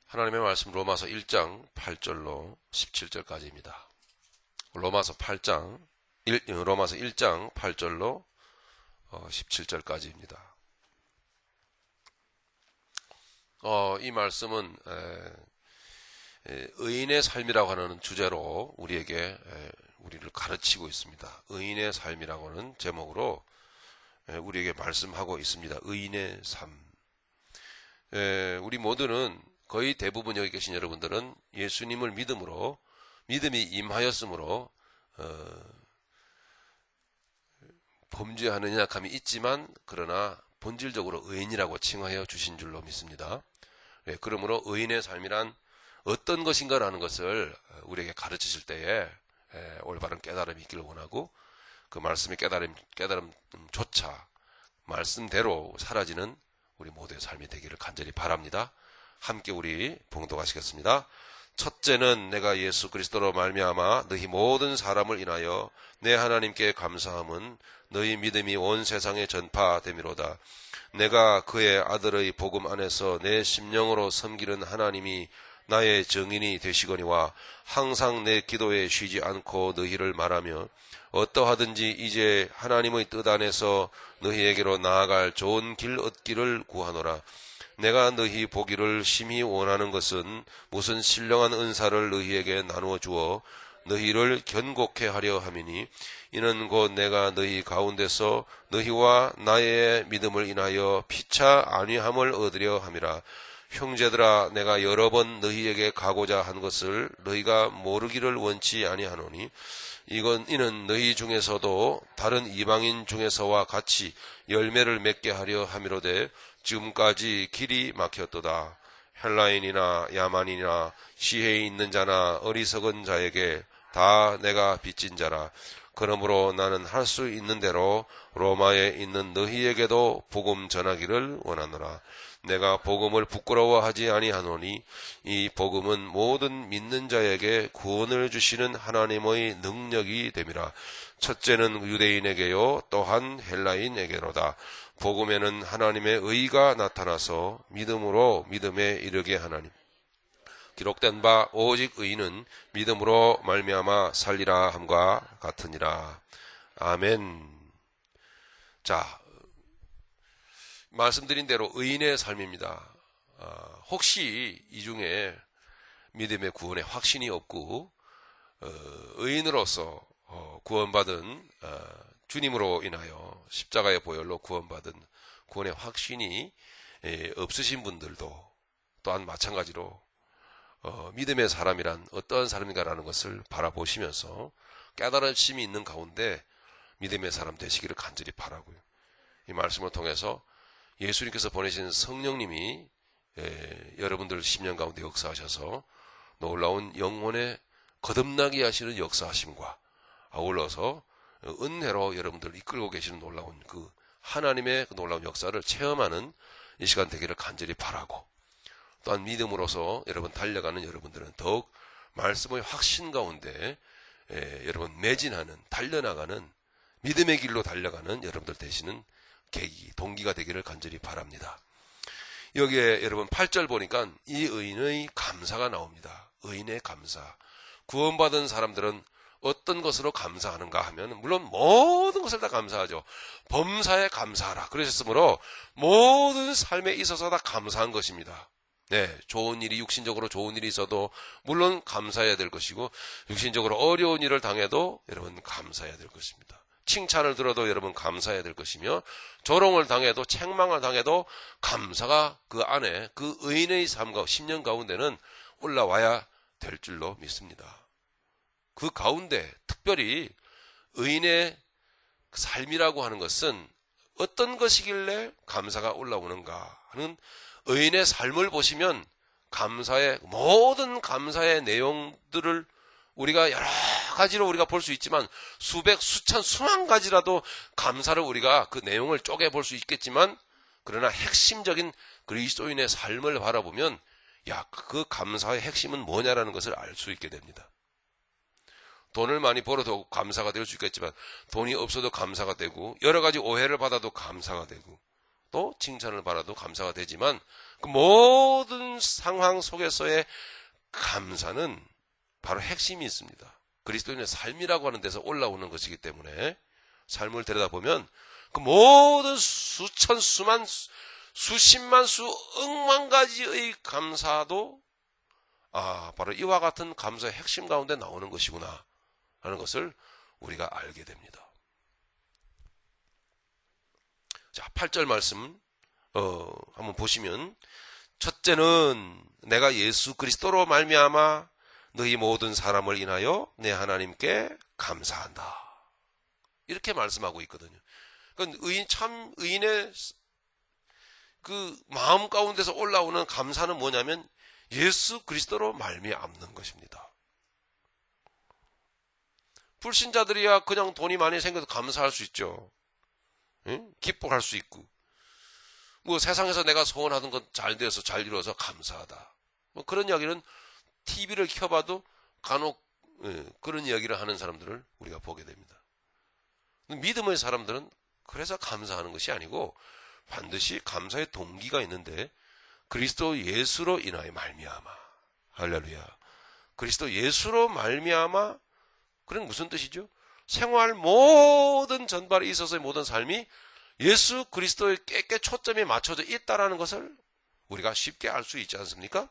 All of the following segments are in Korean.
하나님의 말씀 로마서 1장 8절로 17절까지입니다. 로마서 1장 8절로 17절까지입니다. 이 말씀은 의인의 삶이라고 하는 주제로 우리를 가르치고 있습니다. 의인의 삶이라고 하는 제목으로 우리에게 말씀하고 있습니다. 의인의 삶. 우리 모두는 거의 대부분 여기 계신 여러분들은 예수님을 믿음이 임하였으므로 범죄하는 연약함이 있지만 그러나 본질적으로 의인이라고 칭하여 주신 줄로 믿습니다. 그러므로 의인의 삶이란 어떤 것인가라는 것을 우리에게 가르치실 때에 올바른 깨달음이 있기를 원하고 그 말씀의 깨달음조차 말씀대로 사라지는 우리 모두의 삶이 되기를 간절히 바랍니다. 함께 우리 봉독하시겠습니다. 첫째는 내가 예수 그리스도로 말미암아 너희 모든 사람을 인하여 내 하나님께 감사함은 너희 믿음이 온 세상에 전파됨이로다. 내가 그의 아들의 복음 안에서 내 심령으로 섬기는 하나님이 나의 증인이 되시거니와 항상 내 기도에 쉬지 않고 너희를 말하며 어떠하든지 이제 하나님의 뜻 안에서 너희에게로 나아갈 좋은 길 얻기를 구하노라. 내가 너희 보기를 심히 원하는 것은 무슨 신령한 은사를 너희에게 나누어 주어 너희를 견고케 하려 함이니 이는 곧 내가 너희 가운데서 너희와 나의 믿음을 인하여 피차 안위함을 얻으려 함이라. 형제들아, 내가 여러 번 너희에게 가고자 한 것을 너희가 모르기를 원치 아니하노니 이는 너희 중에서도 다른 이방인 중에서와 같이 열매를 맺게 하려 함이로되 지금까지 길이 막혔도다. 헬라인이나 야만이나 지혜 있는 자나 어리석은 자에게 다 내가 빚진 자라. 그러므로 나는 할 수 있는 대로 로마에 있는 너희에게도 복음 전하기를 원하노라. 내가 복음을 부끄러워하지 아니하노니 이 복음은 모든 믿는 자에게 구원을 주시는 하나님의 능력이 됨이라. 첫째는 유대인에게요 또한 헬라인에게로다. 복음에는 하나님의 의가 나타나서 믿음으로 믿음에 이르게 하나니 기록된 바 오직 의인은 믿음으로 말미암아 살리라 함과 같으니라. 아멘. 자, 말씀드린 대로 의인의 삶입니다. 혹시 이 중에 믿음의 구원에 확신이 없고 의인으로서 구원받은 주님으로 인하여 십자가의 보혈로 구원받은 구원의 확신이 없으신 분들도 또한 마찬가지로 믿음의 사람이란 어떠한 사람인가라는 것을 바라보시면서 깨달으심이 있는 가운데 믿음의 사람 되시기를 간절히 바라고요. 이 말씀을 통해서 예수님께서 보내신 성령님이 여러분들 심령 가운데 역사하셔서 놀라운 영혼의 거듭나게 하시는 역사하심과 아울러서 은혜로 여러분들을 이끌고 계시는 놀라운 그 하나님의 그 놀라운 역사를 체험하는 이 시간 되기를 간절히 바라고 또한 믿음으로서 여러분 달려가는 여러분들은 더욱 말씀의 확신 가운데 여러분 매진하는 달려나가는 믿음의 길로 달려가는 여러분들 되시는 계기, 동기가 되기를 간절히 바랍니다. 여기에 여러분 8절 보니까 이 의인의 감사가 나옵니다. 의인의 감사. 구원받은 사람들은 어떤 것으로 감사하는가 하면 물론 모든 것을 다 감사하죠. 범사에 감사하라 그러셨으므로 모든 삶에 있어서 다 감사한 것입니다. 네, 좋은 일이 육신적으로 좋은 일이 있어도 물론 감사해야 될 것이고 육신적으로 어려운 일을 당해도 여러분 감사해야 될 것입니다. 칭찬을 들어도 여러분 감사해야 될 것이며 조롱을 당해도 책망을 당해도 감사가 그 안에 그 의인의 삶과 심령 가운데는 올라와야 될 줄로 믿습니다. 그 가운데 특별히 의인의 삶이라고 하는 것은 어떤 것이길래 감사가 올라오는가 하는 의인의 삶을 보시면 모든 감사의 내용들을 우리가 여러 가지로 우리가 볼 수 있지만 수백, 수천, 수만 가지라도 감사를 우리가 그 내용을 쪼개 볼 수 있겠지만 그러나 핵심적인 그리스도인의 삶을 바라보면 그 감사의 핵심은 뭐냐라는 것을 알 수 있게 됩니다. 돈을 많이 벌어도 감사가 될 수 있겠지만 돈이 없어도 감사가 되고 여러 가지 오해를 받아도 감사가 되고 또 칭찬을 받아도 감사가 되지만 그 모든 상황 속에서의 감사는 바로 핵심이 있습니다. 그리스도인의 삶이라고 하는 데서 올라오는 것이기 때문에 삶을 들여다보면 그 모든 수천, 수만, 수십만, 수억만 가지의 감사도 바로 이와 같은 감사의 핵심 가운데 나오는 것이구나 하는 것을 우리가 알게 됩니다. 자, 8절 말씀 한번 보시면 첫째는 내가 예수 그리스도로 말미암아 너희 모든 사람을 인하여 내 하나님께 감사한다. 이렇게 말씀하고 있거든요. 그러니까 의인의 그 마음 가운데서 올라오는 감사는 뭐냐면 예수 그리스도로 말미암는 것입니다. 불신자들이야 그냥 돈이 많이 생겨서 감사할 수 있죠. 응? 기뻐할 수 있고, 뭐 세상에서 내가 소원하던 건 잘 되어서 잘 이루어서 감사하다. 뭐 그런 이야기는 TV를 켜봐도 간혹 그런 이야기를 하는 사람들을 우리가 보게 됩니다. 믿음의 사람들은 그래서 감사하는 것이 아니고 반드시 감사의 동기가 있는데 그리스도 예수로 인하여 말미암아, 할렐루야. 그리스도 예수로 말미암아, 그건 무슨 뜻이죠? 생활 모든 전발에 있어서의 모든 삶이 예수 그리스도의 깨끗 초점이 맞춰져 있다는 것을 우리가 쉽게 알 수 있지 않습니까?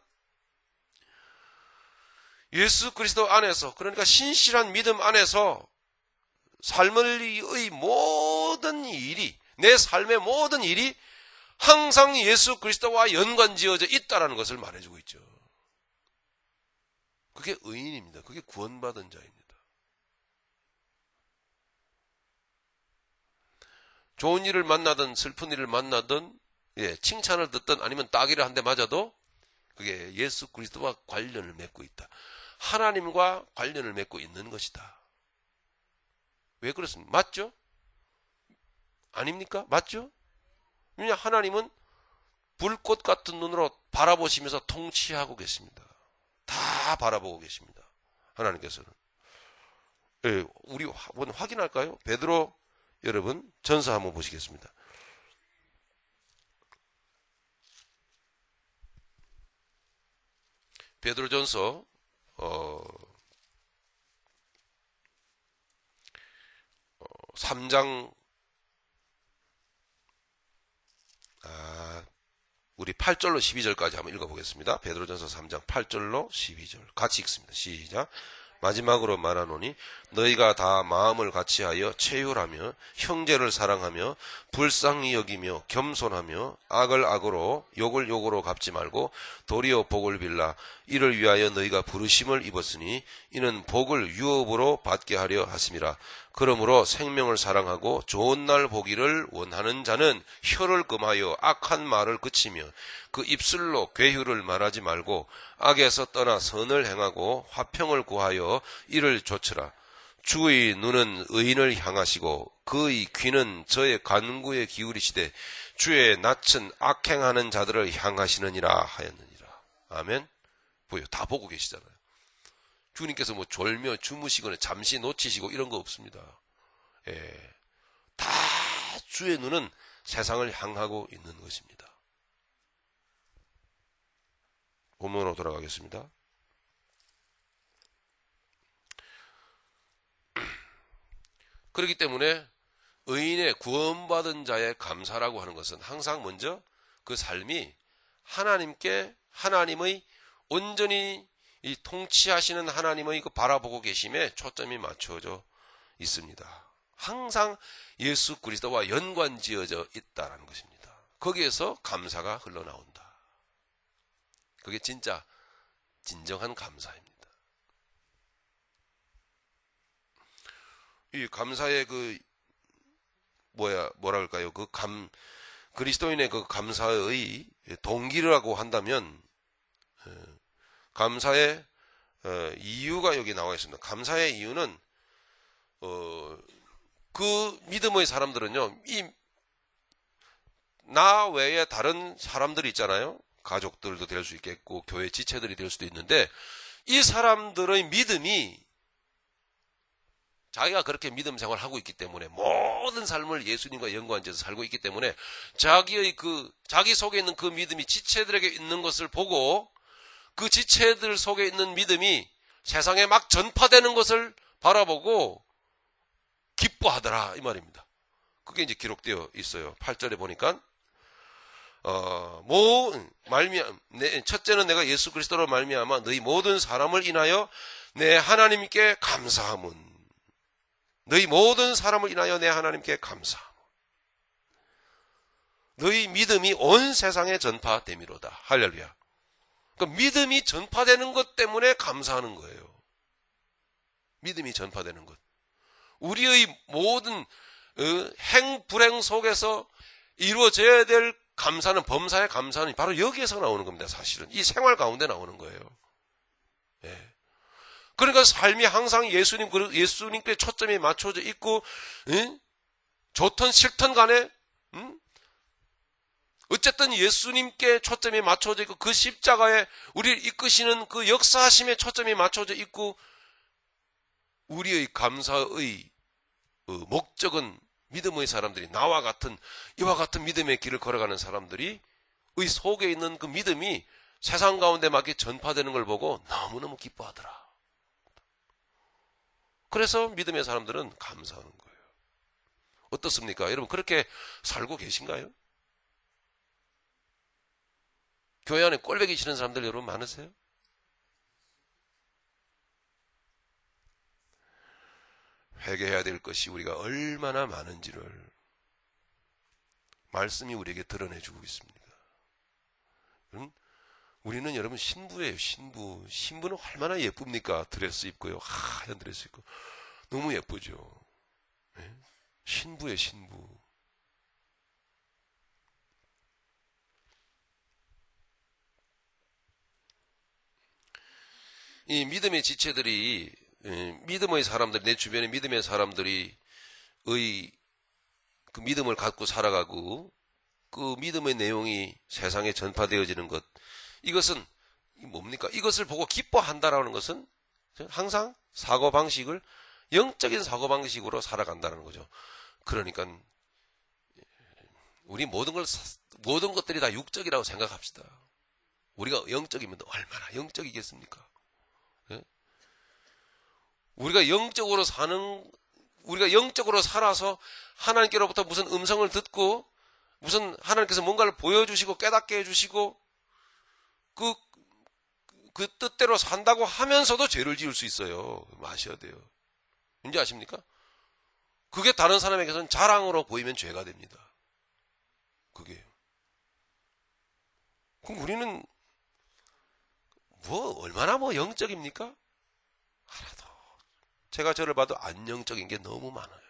예수 그리스도 안에서, 그러니까 신실한 믿음 안에서 삶의 모든 일이, 내 삶의 모든 일이 항상 예수 그리스도와 연관지어져 있다는 것을 말해주고 있죠. 그게 의인입니다. 그게 구원받은 자입니다. 좋은 일을 만나든 슬픈 일을 만나든 칭찬을 듣든 아니면 따귀를 한 대 맞아도 그게 예수 그리스도와 관련을 맺고 있다. 하나님과 관련을 맺고 있는 것이다. 왜 그렇습니까? 맞죠? 아닙니까? 맞죠? 왜냐, 하나님은 불꽃 같은 눈으로 바라보시면서 통치하고 계십니다. 다 바라보고 계십니다. 하나님께서는. 우리 한번 확인할까요? 베드로 여러분 전서 한번 보시겠습니다. 베드로전서 3장 우리 8절로 12절까지 한번 읽어보겠습니다. 베드로전서 3장 8절로 12절 같이 읽습니다. 시작. 마지막으로 말하노니 너희가 다 마음을 같이하여 체휼하며 형제를 사랑하며 불쌍히 여기며 겸손하며 악을 악으로 욕을 욕으로 갚지 말고 도리어 복을 빌라. 이를 위하여 너희가 부르심을 입었으니 이는 복을 유업으로 받게 하려 하심이라. 그러므로 생명을 사랑하고 좋은 날 보기를 원하는 자는 혀를 금하여 악한 말을 그치며 그 입술로 괴휴를 말하지 말고 악에서 떠나 선을 행하고 화평을 구하여 이를 좇으라. 주의 눈은 의인을 향하시고 그의 귀는 저의 간구에 기울이시되 주의 낯은 악행하는 자들을 향하시느니라 하였느니라. 아멘. 보여, 다 보고 계시잖아요. 주님께서 뭐 졸며 주무시거나 잠시 놓치시고 이런 거 없습니다. 다 주의 눈은 세상을 향하고 있는 것입니다. 본문으로 돌아가겠습니다. 그렇기 때문에 의인의 구원받은 자의 감사라고 하는 것은 항상 먼저 그 삶이 하나님의 온전히 이 통치하시는 하나님의 그 바라보고 계심에 초점이 맞춰져 있습니다. 항상 예수 그리스도와 연관지어져 있다는 것입니다. 거기에서 감사가 흘러나온다. 그게 진짜 진정한 감사입니다. 이 감사의 뭐랄까요? 그리스도인의 그 감사의 동기라고 한다면, 감사의 이유가 여기 나와 있습니다. 감사의 이유는, 그 믿음의 사람들은요, 나 외에 다른 사람들이 있잖아요. 가족들도 될 수 있겠고, 교회 지체들이 될 수도 있는데, 이 사람들의 믿음이 자기가 그렇게 믿음 생활을 하고 있기 때문에 모든 삶을 예수님과 연관한 데서 살고 있기 때문에 자기 속에 있는 그 믿음이 지체들에게 있는 것을 보고 그 지체들 속에 있는 믿음이 세상에 막 전파되는 것을 바라보고 기뻐하더라 이 말입니다. 그게 이제 기록되어 있어요. 8절에 보니까 첫째는 내가 예수 그리스도로 말미암아 너희 모든 사람을 인하여 내 하나님께 감사함은 너희 모든 사람을 인하여 내 하나님께 감사함은 너희 믿음이 온 세상에 전파됨이로다. 할렐루야. 그러니까 믿음이 전파되는 것 때문에 감사하는 거예요. 믿음이 전파되는 것. 우리의 모든 행불행 속에서 이루어져야 될 감사는, 범사의 감사는 바로 여기에서 나오는 겁니다. 사실은 이 생활 가운데 나오는 거예요. 예. 그러니까 삶이 항상 예수님께 초점이 맞춰져 있고, 좋든 싫든 간에 어쨌든 예수님께 초점이 맞춰져 있고 그 십자가에 우리를 이끄시는 그 역사하심에 초점이 맞춰져 있고, 우리의 감사의 목적은 믿음의 사람들이, 이와 같은 믿음의 길을 걸어가는 사람들이 의 속에 있는 그 믿음이 세상 가운데 막 전파되는 걸 보고 너무너무 기뻐하더라. 그래서 믿음의 사람들은 감사하는 거예요. 어떻습니까? 여러분 그렇게 살고 계신가요? 교회 안에 꼴보기 싫은 사람들 여러분 많으세요? 회개해야 될 것이 우리가 얼마나 많은지를 말씀이 우리에게 드러내주고 있습니다. 우리는 여러분 신부예요. 신부는 얼마나 예쁩니까? 드레스 입고요. 하얀 드레스 입고 너무 예쁘죠. 네? 신부예요. 신부. 이 믿음의 지체들이, 믿음의 사람들, 내 주변의 믿음의 사람들이 그 믿음을 갖고 살아가고 그 믿음의 내용이 세상에 전파되어지는 것, 이것은 뭡니까? 이것을 보고 기뻐한다라는 것은 항상 사고방식을 영적인 사고방식으로 살아간다는 거죠. 그러니까 우리 모든 것들이 다 육적이라고 생각합시다. 우리가 영적이면 얼마나 영적이겠습니까? 예? 우리가 영적으로 살아서 하나님께로부터 무슨 음성을 듣고 무슨 하나님께서 뭔가를 보여주시고 깨닫게 해주시고 그 뜻대로 산다고 하면서도 죄를 지을 수 있어요. 아셔야 돼요. 뭔지 아십니까? 그게 다른 사람에게서는 자랑으로 보이면 죄가 됩니다. 그게. 그럼 우리는 얼마나 영적입니까? 하나도. 제가 저를 봐도 안 영적인 게 너무 많아요.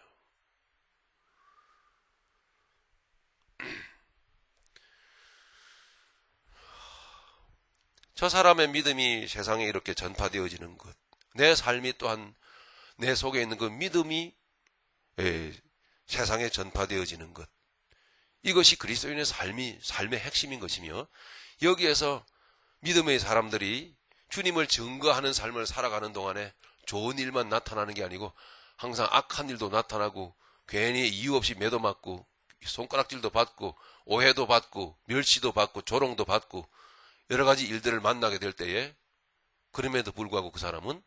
저 사람의 믿음이 세상에 이렇게 전파되어지는 것, 내 삶이 또한 내 속에 있는 그 믿음이 세상에 전파되어지는 것, 이것이 그리스도인의 삶의 핵심인 것이며, 여기에서 믿음의 사람들이 주님을 증거하는 삶을 살아가는 동안에 좋은 일만 나타나는 게 아니고 항상 악한 일도 나타나고 괜히 이유 없이 매도 맞고 손가락질도 받고 오해도 받고 멸시도 받고 조롱도 받고 여러 가지 일들을 만나게 될 때에 그럼에도 불구하고 그 사람은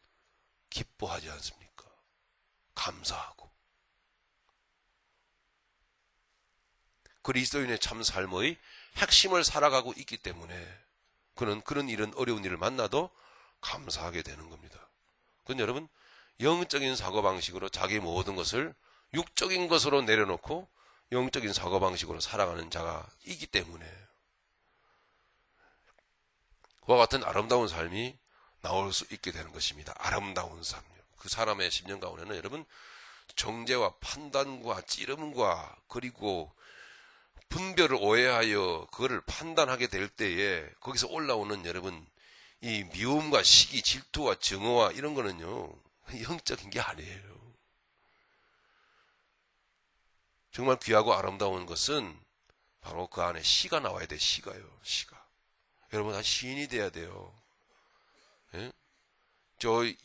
기뻐하지 않습니까? 감사하고. 그리스도인의 참 삶의 핵심을 살아가고 있기 때문에 그는 그런 어려운 일을 만나도 감사하게 되는 겁니다. 그건 여러분 영적인 사고방식으로 자기 모든 것을 육적인 것으로 내려놓고 영적인 사고방식으로 살아가는 자가 있기 때문에 그와 같은 아름다운 삶이 나올 수 있게 되는 것입니다. 아름다운 삶이요. 그 사람의 심령 가운데는 여러분 정죄와 판단과 찌름과 그리고 분별을 오해하여 그거를 판단하게 될 때에 거기서 올라오는 여러분 이 미움과 시기, 질투와 증오와 이런 거는요 영적인 게 아니에요. 정말 귀하고 아름다운 것은 바로 그 안에 시가 나와야 돼. 시가요. 시가. 여러분 다 시인이 돼야 돼요. 예?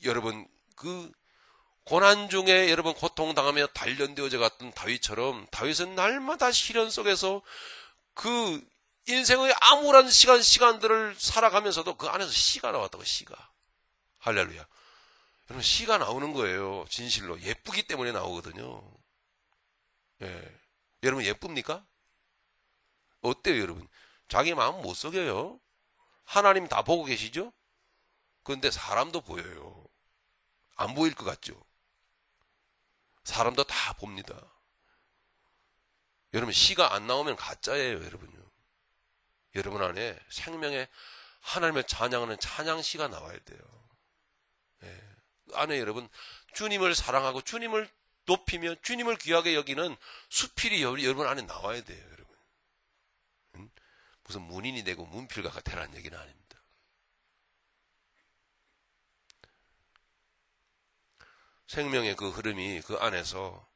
여러분 그 고난 중에 여러분 고통당하며 단련되어져 갔던 다윗처럼 다윗은 날마다 시련 속에서 그 인생의 암울한 시간들을 살아가면서도 그 안에서 시가 나왔다고, 시가. 할렐루야. 여러분, 시가 나오는 거예요. 진실로. 예쁘기 때문에 나오거든요. 예. 여러분, 예쁩니까? 어때요, 여러분? 자기 마음 못 속여요. 하나님 다 보고 계시죠? 그런데 사람도 보여요. 안 보일 것 같죠? 사람도 다 봅니다. 여러분, 시가 안 나오면 가짜예요, 여러분요. 여러분 안에 생명의 하나님을 찬양하는 찬양시가 나와야 돼요. 예. 안에 여러분, 주님을 사랑하고 주님을 높이며 주님을 귀하게 여기는 수필이 여러분 안에 나와야 돼요, 여러분. 무슨 문인이 되고 문필가가 되라는 얘기는 아닙니다. 생명의 그 흐름이 그 안에서,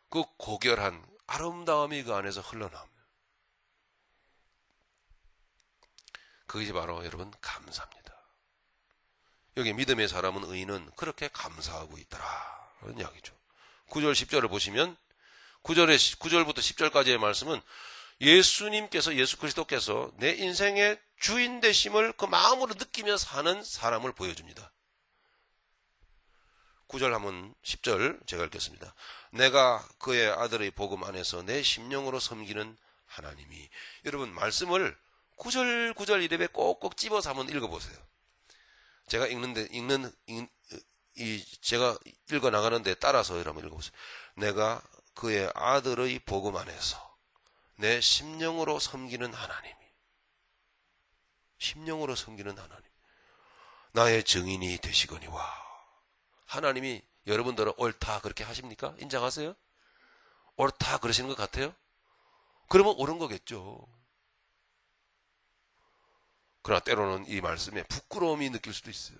그 고결한 아름다움이 그 안에서 흘러나옵니다. 그것이 바로 여러분 감사입니다. 여기 믿음의 사람은, 의인은 그렇게 감사하고 있더라 그런 이야기죠. 9절 10절을 보시면 9절부터 10절까지의 말씀은 예수님께서, 예수 그리스도께서 내 인생의 주인 되심을 그 마음으로 느끼며 사는 사람을 보여줍니다. 9절 한번 10절 제가 읽겠습니다. 내가 그의 아들의 복음 안에서 내 심령으로 섬기는 하나님이. 여러분, 말씀을 9절 9절 이랩에 꼭꼭 집어서 한번 읽어보세요. 제가 제가 읽어 나가는데 따라서 한번 읽어보세요. 내가 그의 아들의 복음 안에서 내 심령으로 섬기는 하나님이. 심령으로 섬기는 하나님. 나의 증인이 되시거니와. 하나님이 여러분들은 옳다 그렇게 하십니까? 인정하세요? 옳다 그러시는 것 같아요? 그러면 옳은 거겠죠. 그러나 때로는 이 말씀에 부끄러움이 느낄 수도 있어요.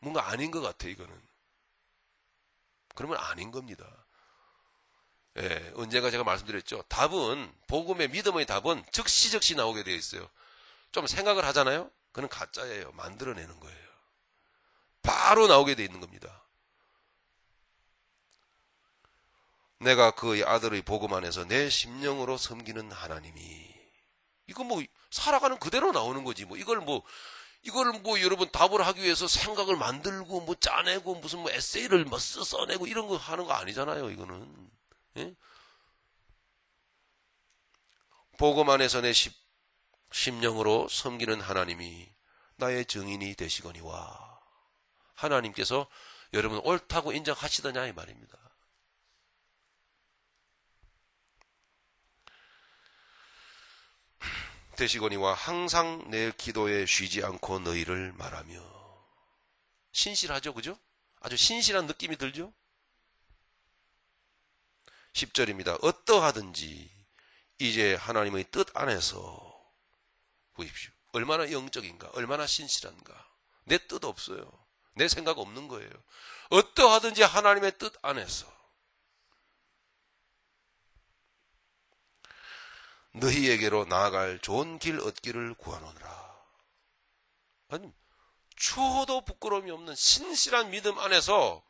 뭔가 아닌 것 같아, 이거는. 그러면 아닌 겁니다. 예, 언젠가 제가 말씀드렸죠. 답은, 복음의 믿음의 답은 즉시 나오게 되어 있어요. 좀 생각을 하잖아요? 그건 가짜예요. 만들어내는 거예요. 바로 나오게 되어 있는 겁니다. 내가 그의 아들의 복음 안에서 내 심령으로 섬기는 하나님이. 이거 뭐 살아가는 그대로 나오는 거지. 이걸 여러분 답을 하기 위해서 생각을 만들고 뭐 짜내고 무슨 뭐 에세이를 뭐 써내고 이런 거 하는 거 아니잖아요, 이거는. 예? 복음 안에서 내 심령으로 섬기는 하나님이 나의 증인이 되시거니와. 하나님께서 여러분 옳다고 인정하시더냐 이 말입니다. 되시거니와 항상 내 기도에 쉬지 않고 너희를 말하며. 신실하죠, 그죠? 아주 신실한 느낌이 들죠? 10절입니다. 어떠하든지 이제 하나님의 뜻 안에서 보십시오. 얼마나 영적인가, 얼마나 신실한가. 내 뜻 없어요. 내 생각 없는 거예요. 어떠하든지 하나님의 뜻 안에서 너희에게로 나아갈 좋은 길 얻기를 구하노라. 아니, 추호도 부끄러움이 없는 신실한 믿음 안에서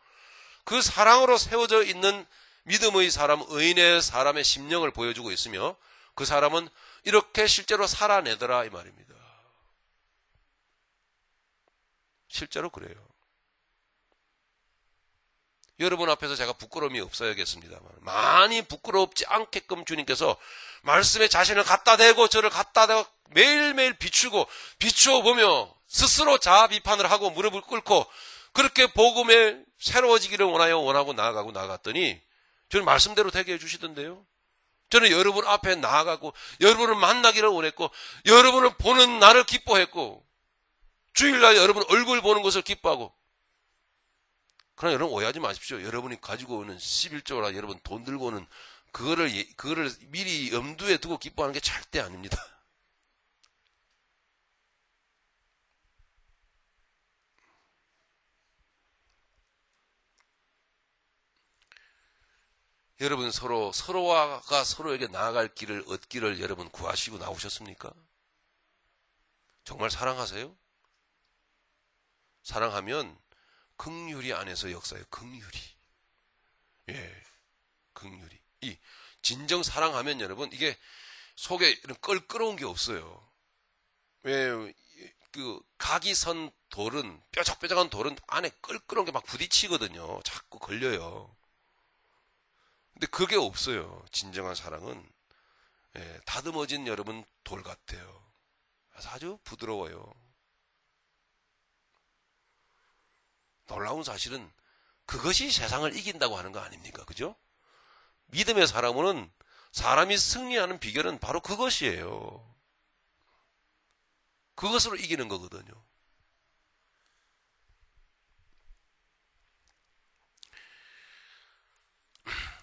그 사랑으로 세워져 있는 믿음의 사람, 의인의 사람의 심령을 보여주고 있으며 그 사람은 이렇게 실제로 살아내더라 이 말입니다. 실제로 그래요. 여러분 앞에서 제가 부끄러움이 없어야겠습니다만 많이 부끄럽지 않게끔 주님께서 말씀에 자신을 갖다 대고 저를 갖다 대고 매일매일 비추어 보며 스스로 자아 비판을 하고 무릎을 꿇고 그렇게 복음에 새로워지기를 원하고 나아갔더니 저는 말씀대로 되게 해주시던데요. 저는 여러분 앞에 나아가고 여러분을 만나기를 원했고 여러분을 보는 나를 기뻐했고 주일날 여러분 얼굴 보는 것을 기뻐하고. 그러나 여러분 오해하지 마십시오. 여러분이 가지고 오는 11조나 여러분 돈 들고 오는 그거를 미리 염두에 두고 기뻐하는 게 절대 아닙니다. 여러분 서로가 서로에게 나아갈 길을 얻기를 여러분 구하시고 나오셨습니까? 정말 사랑하세요? 사랑하면 긍휼이 안에서 역사해요. 긍휼이. 예, 긍휼히. 이 진정 사랑하면 여러분 이게 속에 이런 껄끄러운 게 없어요. 왜 그 각이 선 돌은 뾰족뾰족한 돌은 안에 껄끄러운 게 막 부딪히거든요. 자꾸 걸려요. 근데 그게 없어요. 진정한 사랑은 예, 다듬어진 여러분 돌 같아요. 아주 부드러워요. 놀라운 사실은 그것이 세상을 이긴다고 하는 거 아닙니까? 그죠? 믿음의 사람은 사람이 승리하는 비결은 바로 그것이에요. 그것으로 이기는 거거든요.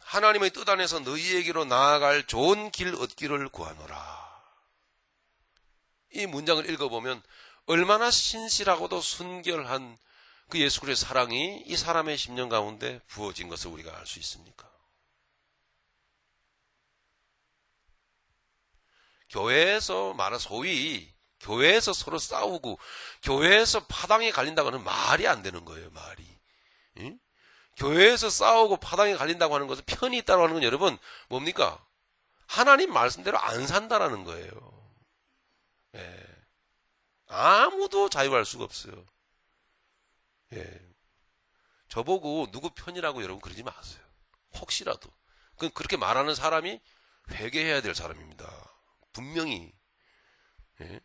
하나님의 뜻 안에서 너희에게로 나아갈 좋은 길 얻기를 구하노라. 이 문장을 읽어보면 얼마나 신실하고도 순결한 그 예수 그리스도의 사랑이 이 사람의 심령 가운데 부어진 것을 우리가 알 수 있습니까? 교회에서 말한 소위 교회에서 서로 싸우고 교회에서 파당이 갈린다고 하는 말이 안 되는 거예요. 말이. 응? 교회에서 싸우고 파당이 갈린다고 하는 것은 편이 있다고 하는 건 여러분 뭡니까? 하나님 말씀대로 안 산다라는 거예요. 예. 아무도 자유할 수가 없어요. 예. 저보고 누구 편이라고 여러분 그러지 마세요. 혹시라도. 그렇게 말하는 사람이 회개해야 될 사람입니다. 분명히. 예.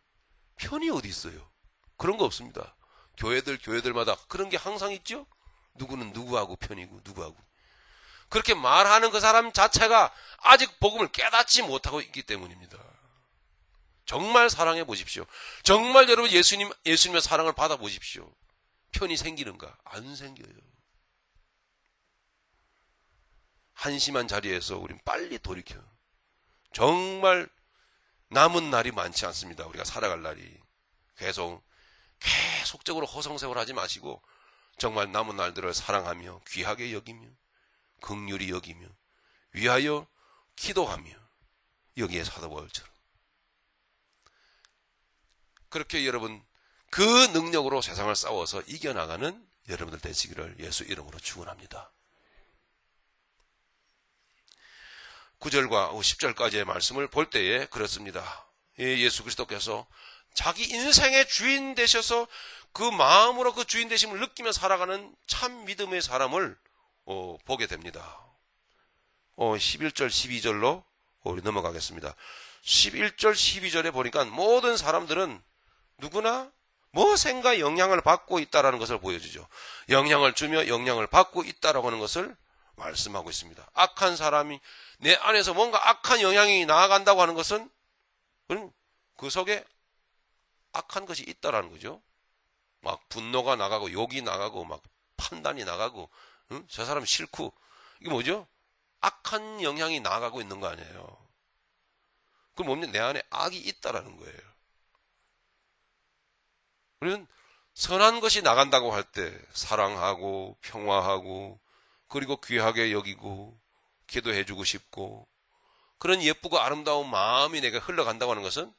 편이 어디 있어요? 그런 거 없습니다. 교회들마다 그런 게 항상 있죠? 누구는 누구하고 편이고 누구하고. 그렇게 말하는 그 사람 자체가 아직 복음을 깨닫지 못하고 있기 때문입니다. 정말 사랑해 보십시오. 정말 여러분 예수님의 사랑을 받아 보십시오. 편이 생기는가? 안 생겨요. 한심한 자리에서 우린 빨리 돌이켜. 정말 남은 날이 많지 않습니다. 우리가 살아갈 날이. 계속적으로 허송세월 하지 마시고 정말 남은 날들을 사랑하며 귀하게 여기며 긍휼히 여기며 위하여 기도하며 여기에 사도 바울처럼 그렇게 여러분 그 능력으로 세상을 싸워서 이겨나가는 여러분들 되시기를 예수 이름으로 축원합니다. 9절과 10절까지의 말씀을 볼 때에 그렇습니다. 예수 그리스도께서 자기 인생의 주인 되셔서 그 마음으로 그 주인 되심을 느끼며 살아가는 참 믿음의 사람을 보게 됩니다. 11절 12절로 우리 넘어가겠습니다. 11절 12절에 보니까 모든 사람들은 누구나 무엇인가 영향을 받고 있다는 것을 보여주죠. 영향을 주며 영향을 받고 있다라고 하는 것을 말씀하고 있습니다. 악한 사람이 내 안에서 뭔가 악한 영향이 나아간다고 하는 것은 그 속에 악한 것이 있다라는 거죠. 막 분노가 나가고 욕이 나가고 막 판단이 나가고 저 사람 싫고 이게 뭐죠? 악한 영향이 나가고 있는 거 아니에요. 그럼 뭡니까? 내 안에 악이 있다라는 거예요. 우리는 선한 것이 나간다고 할 때 사랑하고 평화하고 그리고 귀하게 여기고 기도해주고 싶고 그런 예쁘고 아름다운 마음이 내가 흘러간다고 하는 것은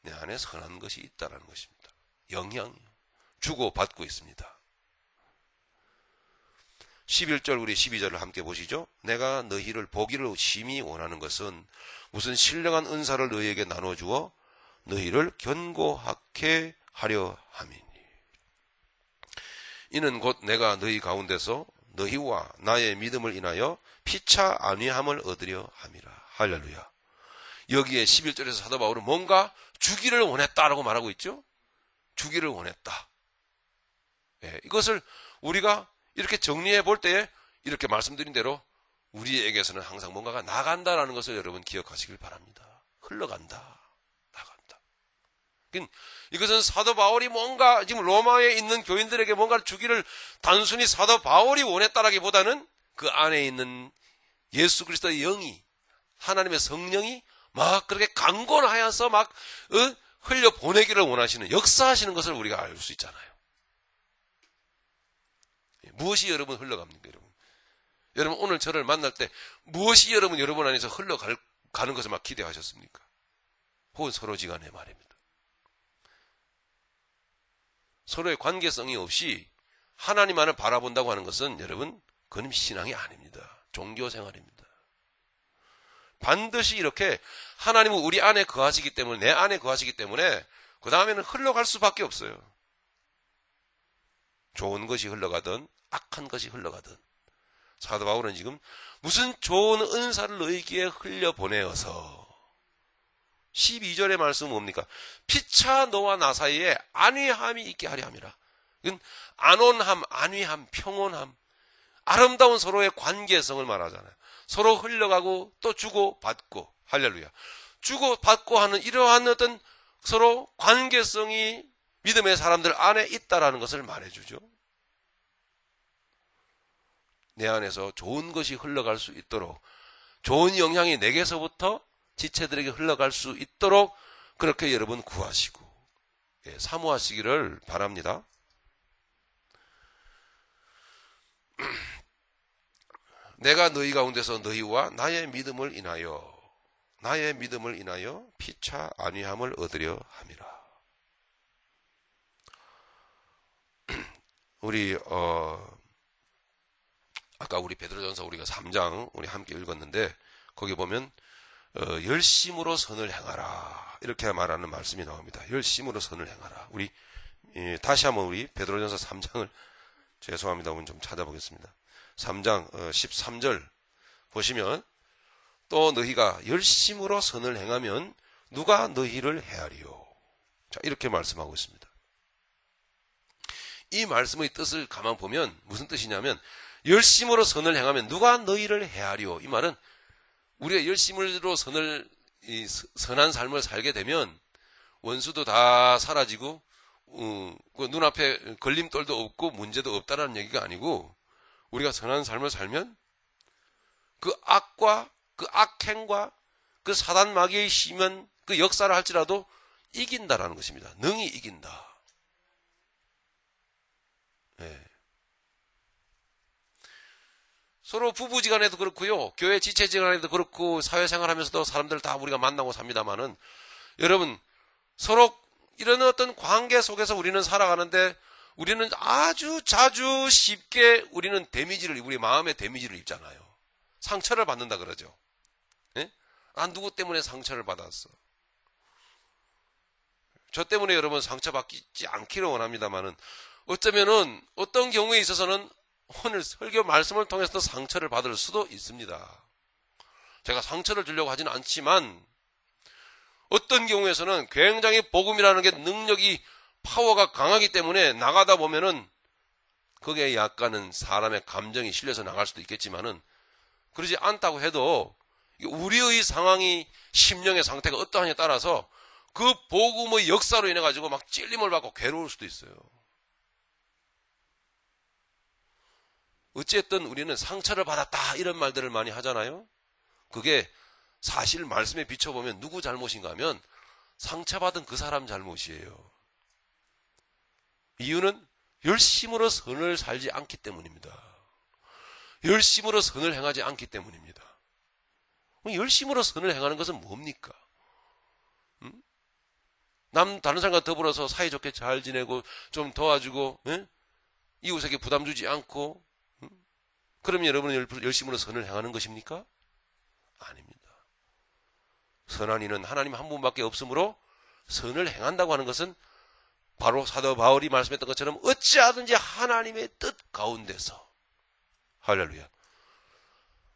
내 안에 선한 것이 있다는 것입니다. 영향이 주고받고 있습니다. 11절 우리 12절을 함께 보시죠. 내가 너희를 보기를 심히 원하는 것은 무슨 신령한 은사를 너희에게 나눠주어 너희를 견고하게 하려 함이니 이는 곧 내가 너희 가운데서 너희와 나의 믿음을 인하여 피차 안위함을 얻으려 함이라. 할렐루야. 여기에 11절에서 사도 바울은 뭔가 주기를 원했다라고 말하고 있죠. 주기를 원했다. 예, 이것을 우리가 이렇게 정리해 볼 때에 이렇게 말씀드린 대로 우리에게서는 항상 뭔가가 나간다라는 것을 여러분 기억하시길 바랍니다. 흘러간다. 나간다. 이것은 사도 바울이 뭔가 지금 로마에 있는 교인들에게 뭔가를 주기를 단순히 사도 바울이 원했다라기보다는 그 안에 있는 예수 그리스도의 영이 하나님의 성령이 막 그렇게 강권하여서 막 흘려보내기를 원하시는 역사하시는 것을 우리가 알 수 있잖아요. 무엇이 여러분 흘러갑니까? 여러분 오늘 저를 만날 때 무엇이 여러분 안에서 흘러가는 것을 막 기대하셨습니까? 혹은 서로지간에 말입니다. 서로의 관계성이 없이 하나님만을 바라본다고 하는 것은 여러분 그건 신앙이 아닙니다. 종교 생활입니다. 반드시 이렇게 하나님은 우리 안에 거하시기 때문에, 내 안에 거하시기 때문에 그 다음에는 흘러갈 수밖에 없어요. 좋은 것이 흘러가든 악한 것이 흘러가든. 사도 바울은 지금 무슨 좋은 은사를 너희에게 흘려보내어서 12절의 말씀은 뭡니까? 피차 너와 나 사이에 안위함이 있게 하려 함이라. 이건 안온함, 안위함, 평온함, 아름다운 서로의 관계성을 말하잖아요. 서로 흘러가고 또 주고받고, 할렐루야. 주고받고 하는 이러한 어떤 서로 관계성이 믿음의 사람들 안에 있다라는 것을 말해주죠. 내 안에서 좋은 것이 흘러갈 수 있도록, 좋은 영향이 내게서부터 지체들에게 흘러갈 수 있도록 그렇게 여러분 구하시고 사모하시기를 바랍니다. 내가 너희 가운데서 너희와 나의 믿음을 인하여 피차 안위함을 얻으려 함이라. 우리 아까 우리 베드로전서 우리가 3장 우리 함께 읽었는데 거기 보면 열심으로 선을 행하라 이렇게 말하는 말씀이 나옵니다. 열심으로 선을 행하라. 우리 다시 한번 우리 베드로전서 3장을 죄송합니다. 오늘 좀 찾아보겠습니다. 3장 13절 보시면 또 너희가 열심으로 선을 행하면 누가 너희를 헤아리요. 자, 이렇게 말씀하고 있습니다. 이 말씀의 뜻을 가만 보면 무슨 뜻이냐면 열심으로 선을 행하면 누가 너희를 헤아리요. 이 말은 우리가 열심으로 선한 삶을 살게 되면 원수도 다 사라지고 그 눈앞에 걸림돌도 없고 문제도 없다라는 얘기가 아니고 우리가 선한 삶을 살면 그 악과 그 악행과 그 사단 마귀의 심한 그 역사를 할지라도 이긴다라는 것입니다. 능히 이긴다. 네. 서로 부부지간에도 그렇고요, 교회 지체지간에도 그렇고, 사회생활하면서도 사람들 다 우리가 만나고 삽니다만은, 여러분 서로 이런 어떤 관계 속에서 우리는 살아가는데 우리는 아주 자주 쉽게 우리는 우리 마음의 데미지를 입잖아요. 상처를 받는다 그러죠. 예? 누구 때문에 상처를 받았어. 저 때문에 여러분 상처받지 않기를 원합니다만은 어쩌면은 어떤 경우에 있어서는 오늘 설교 말씀을 통해서도 상처를 받을 수도 있습니다. 제가 상처를 주려고 하지는 않지만 어떤 경우에서는 굉장히 복음이라는 게 능력이 파워가 강하기 때문에 나가다 보면은 거기에 약간은 사람의 감정이 실려서 나갈 수도 있겠지만은 그러지 않다고 해도 우리의 상황이 심령의 상태가 어떠하냐에 따라서 그 복음의 역사로 인해 가지고 막 찔림을 받고 괴로울 수도 있어요. 어쨌든 우리는 상처를 받았다 이런 말들을 많이 하잖아요. 그게 사실 말씀에 비춰보면 누구 잘못인가 하면 상처받은 그 사람 잘못이에요. 이유는 열심으로 선을 살지 않기 때문입니다. 열심으로 선을 행하지 않기 때문입니다. 열심으로 선을 행하는 것은 뭡니까? 다른 사람과 더불어서 사이좋게 잘 지내고 좀 도와주고 이웃에게 부담 주지 않고 그러면 여러분은 열심으로 선을 행하는 것입니까? 아닙니다. 선한 이는 하나님 한 분밖에 없으므로 선을 행한다고 하는 것은 바로 사도 바울이 말씀했던 것처럼 어찌하든지 하나님의 뜻 가운데서 할렐루야.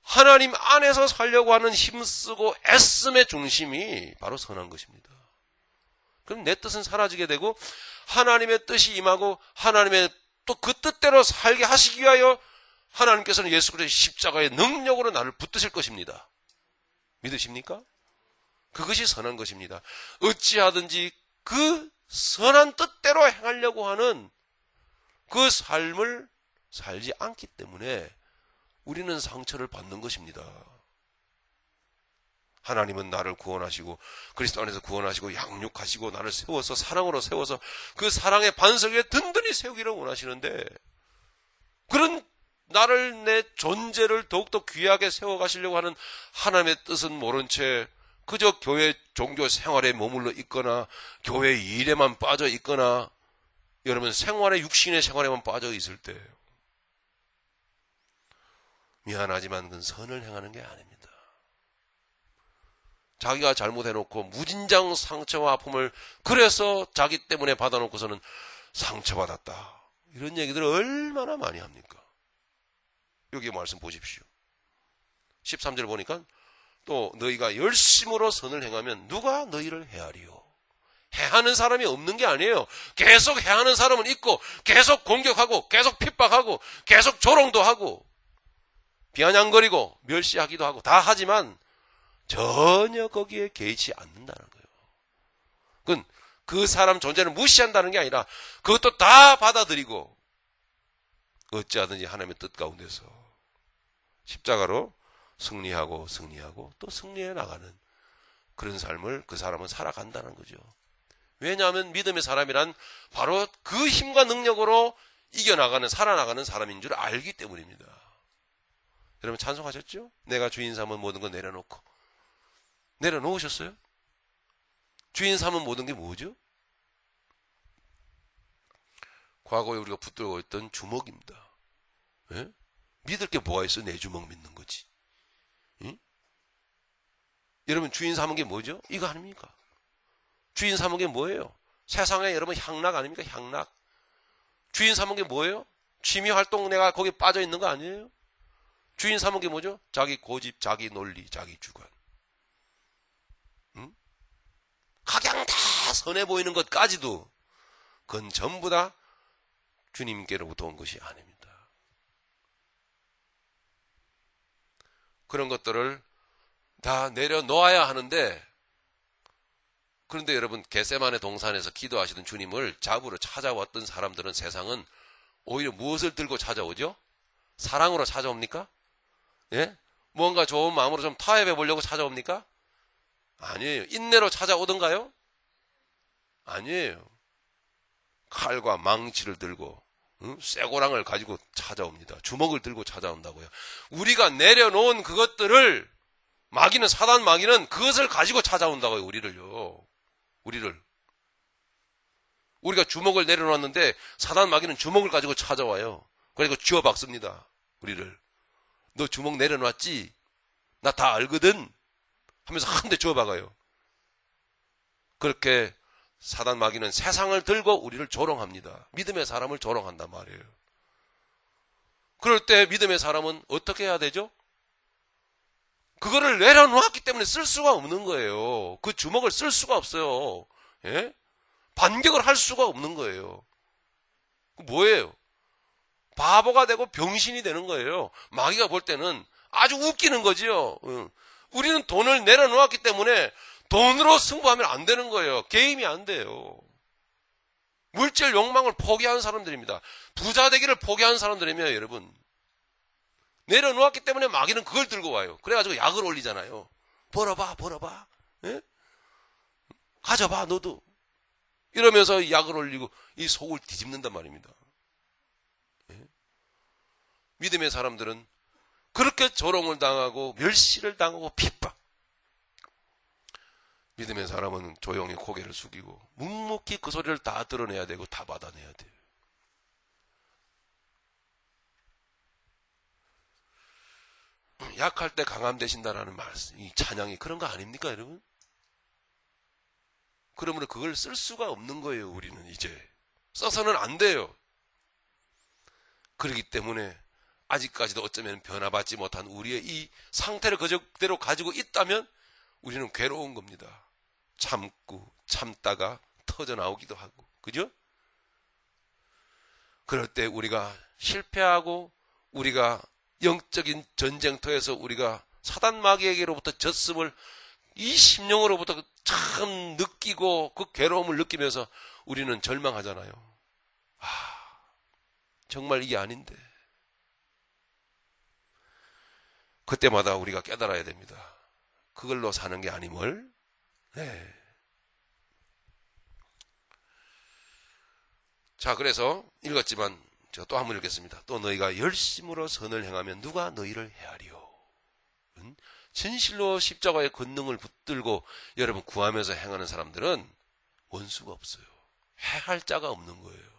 하나님 안에서 살려고 하는 힘쓰고 애씀의 중심이 바로 선한 것입니다. 그럼 내 뜻은 사라지게 되고 하나님의 뜻이 임하고 하나님의 또 그 뜻대로 살게 하시기 위하여 하나님께서는 예수 그리스도의 십자가의 능력으로 나를 붙드실 것입니다. 믿으십니까? 그것이 선한 것입니다. 어찌하든지 그 선한 뜻대로 행하려고 하는 그 삶을 살지 않기 때문에 우리는 상처를 받는 것입니다. 하나님은 나를 구원하시고 그리스도 안에서 구원하시고 양육하시고 나를 세워서 사랑으로 세워서 그 사랑의 반석 위에 든든히 세우기를 원하시는데 그런 나를 내 존재를 더욱더 귀하게 세워가시려고 하는 하나님의 뜻은 모른 채 그저 교회 종교 생활에 머물러 있거나 교회 일에만 빠져 있거나 여러분 육신의 생활에만 빠져 있을 때예요. 미안하지만 그건 선을 행하는 게 아닙니다. 자기가 잘못해놓고 무진장 상처와 아픔을 그래서 자기 때문에 받아놓고서는 상처받았다. 이런 얘기들을 얼마나 많이 합니까? 여기 말씀 보십시오. 13절 보니까 또 너희가 열심으로 선을 행하면 누가 너희를 해하리요. 해하는 사람이 없는 게 아니에요. 계속 해하는 사람은 있고 계속 공격하고 계속 핍박하고 계속 조롱도 하고 비아냥거리고 멸시하기도 하고 다 하지만 전혀 거기에 개의치 않는다는 거예요. 그건 그 사람 존재를 무시한다는 게 아니라 그것도 다 받아들이고 어찌하든지 하나님의 뜻 가운데서 십자가로 승리하고 또 승리해 나가는 그런 삶을 그 사람은 살아간다는 거죠. 왜냐하면 믿음의 사람이란 바로 그 힘과 능력으로 이겨나가는 살아나가는 사람인 줄 알기 때문입니다. 여러분 찬송하셨죠? 내가 주인 삼은 모든 거 내려놓고. 내려놓으셨어요? 주인 삼은 모든 게 뭐죠? 과거에 우리가 붙들고 있던 주먹입니다. 예? 믿을 게 뭐가 있어? 내 주먹 믿는 거지. 예? 여러분 주인 삼은 게 뭐죠? 이거 아닙니까? 주인 삼은 게 뭐예요? 세상에 여러분 향락 아닙니까? 향락. 주인 삼은 게 뭐예요? 취미 활동 내가 거기에 빠져 있는 거 아니에요? 주인 삼은 게 뭐죠? 자기 고집, 자기 논리, 자기 주관. 각양 다 선해 보이는 것까지도 그건 전부 다 주님께로부터 온 것이 아닙니다. 그런 것들을 다 내려놓아야 하는데 그런데 여러분 겟세마네 동산에서 기도하시던 주님을 잡으러 찾아왔던 사람들은 세상은 오히려 무엇을 들고 찾아오죠? 사랑으로 찾아옵니까? 예? 뭔가 좋은 마음으로 좀 타협해 보려고 찾아옵니까? 아니에요. 인내로 찾아오던가요? 아니에요. 칼과 망치를 들고 쇠고랑을 가지고 찾아옵니다. 주먹을 들고 찾아온다고요. 우리가 내려놓은 그것들을 마귀는 사단 마귀는 그것을 가지고 찾아온다고요. 우리를요. 우리가 주먹을 내려놨는데 사단 마귀는 주먹을 가지고 찾아와요. 그리고 쥐어박습니다. 우리를. 너 주먹 내려놨지? 나 다 알거든? 하면서 한 대 쥐어박아요. 그렇게 사단 마귀는 세상을 들고 우리를 조롱합니다. 믿음의 사람을 조롱한단 말이에요. 그럴 때 믿음의 사람은 어떻게 해야 되죠? 그거를 내려놓았기 때문에 쓸 수가 없는 거예요. 그 주먹을 쓸 수가 없어요. 예? 반격을 할 수가 없는 거예요. 뭐예요? 바보가 되고 병신이 되는 거예요. 마귀가 볼 때는 아주 웃기는 거지요. 우리는 돈을 내려놓았기 때문에 돈으로 승부하면 안 되는 거예요. 게임이 안 돼요. 물질 욕망을 포기한 사람들입니다. 부자 되기를 포기한 사람들이며 여러분. 내려놓았기 때문에 마귀는 그걸 들고 와요. 그래가지고 약을 올리잖아요. 벌어봐. 예? 가져봐 너도. 이러면서 약을 올리고 이 속을 뒤집는단 말입니다. 예? 믿음의 사람들은 그렇게 조롱을 당하고 멸시를 당하고 핍박. 믿음의 사람은 조용히 고개를 숙이고 묵묵히 그 소리를 다 드러내야 되고 다 받아내야 돼요. 약할 때 강함 되신다라는 말씀, 이 찬양이 그런 거 아닙니까, 여러분? 그러므로 그걸 쓸 수가 없는 거예요, 우리는 이제. 써서는 안 돼요. 그렇기 때문에 아직까지도 어쩌면 변화받지 못한 우리의 이 상태를 그대로 가지고 있다면 우리는 괴로운 겁니다. 참다가 터져나오기도 하고. 그죠? 그럴 때 우리가 실패하고 우리가 영적인 전쟁터에서 우리가 사단 마귀에게로부터 졌음을 이 심령으로부터 참 느끼고 그 괴로움을 느끼면서 우리는 절망하잖아요. 정말 이게 아닌데. 그때마다 우리가 깨달아야 됩니다. 그걸로 사는 게 아님을. 네. 자, 그래서 읽었지만 제가 또 한 번 읽겠습니다. 또 너희가 열심으로 선을 행하면 누가 너희를 해하리요. 진실로 십자가의 권능을 붙들고 여러분 구하면서 행하는 사람들은 원수가 없어요. 해할 자가 없는 거예요.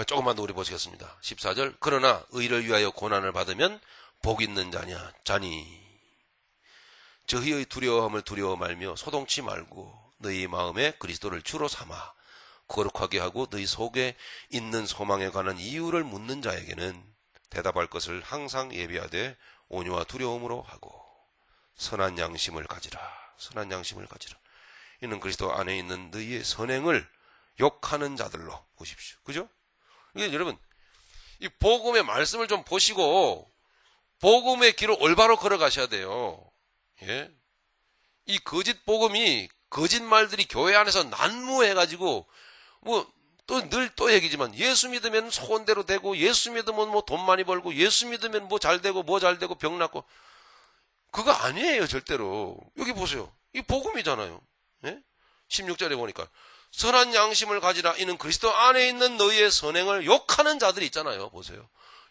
조금만 더 우리 보시겠습니다. 14절. 그러나 의를 위하여 고난을 받으면 복 있는 자니 저희의 두려움을 두려워 말며 소동치 말고 너희 마음에 그리스도를 주로 삼아 거룩하게 하고 너희 속에 있는 소망에 관한 이유를 묻는 자에게는 대답할 것을 항상 예비하되 온유와 두려움으로 하고 선한 양심을 가지라. 선한 양심을 가지라. 이는 그리스도 안에 있는 너희의 선행을 욕하는 자들로 보십시오. 그죠? 이게 여러분, 이 복음의 말씀을 좀 보시고 복음의 길을 올바로 걸어가셔야 돼요. 예? 이 거짓 복음이, 거짓말들이 교회 안에서 난무해가지고 또 늘 또 얘기지만 예수 믿으면 소원대로 되고 예수 믿으면 뭐 돈 많이 벌고 예수 믿으면 뭐 잘 되고 뭐 잘 되고 병 낫고, 그거 아니에요 절대로. 여기 보세요. 이 복음이잖아요. 예? 16절에 보니까 선한 양심을 가지라. 이는 그리스도 안에 있는 너희의 선행을 욕하는 자들이 있잖아요. 보세요.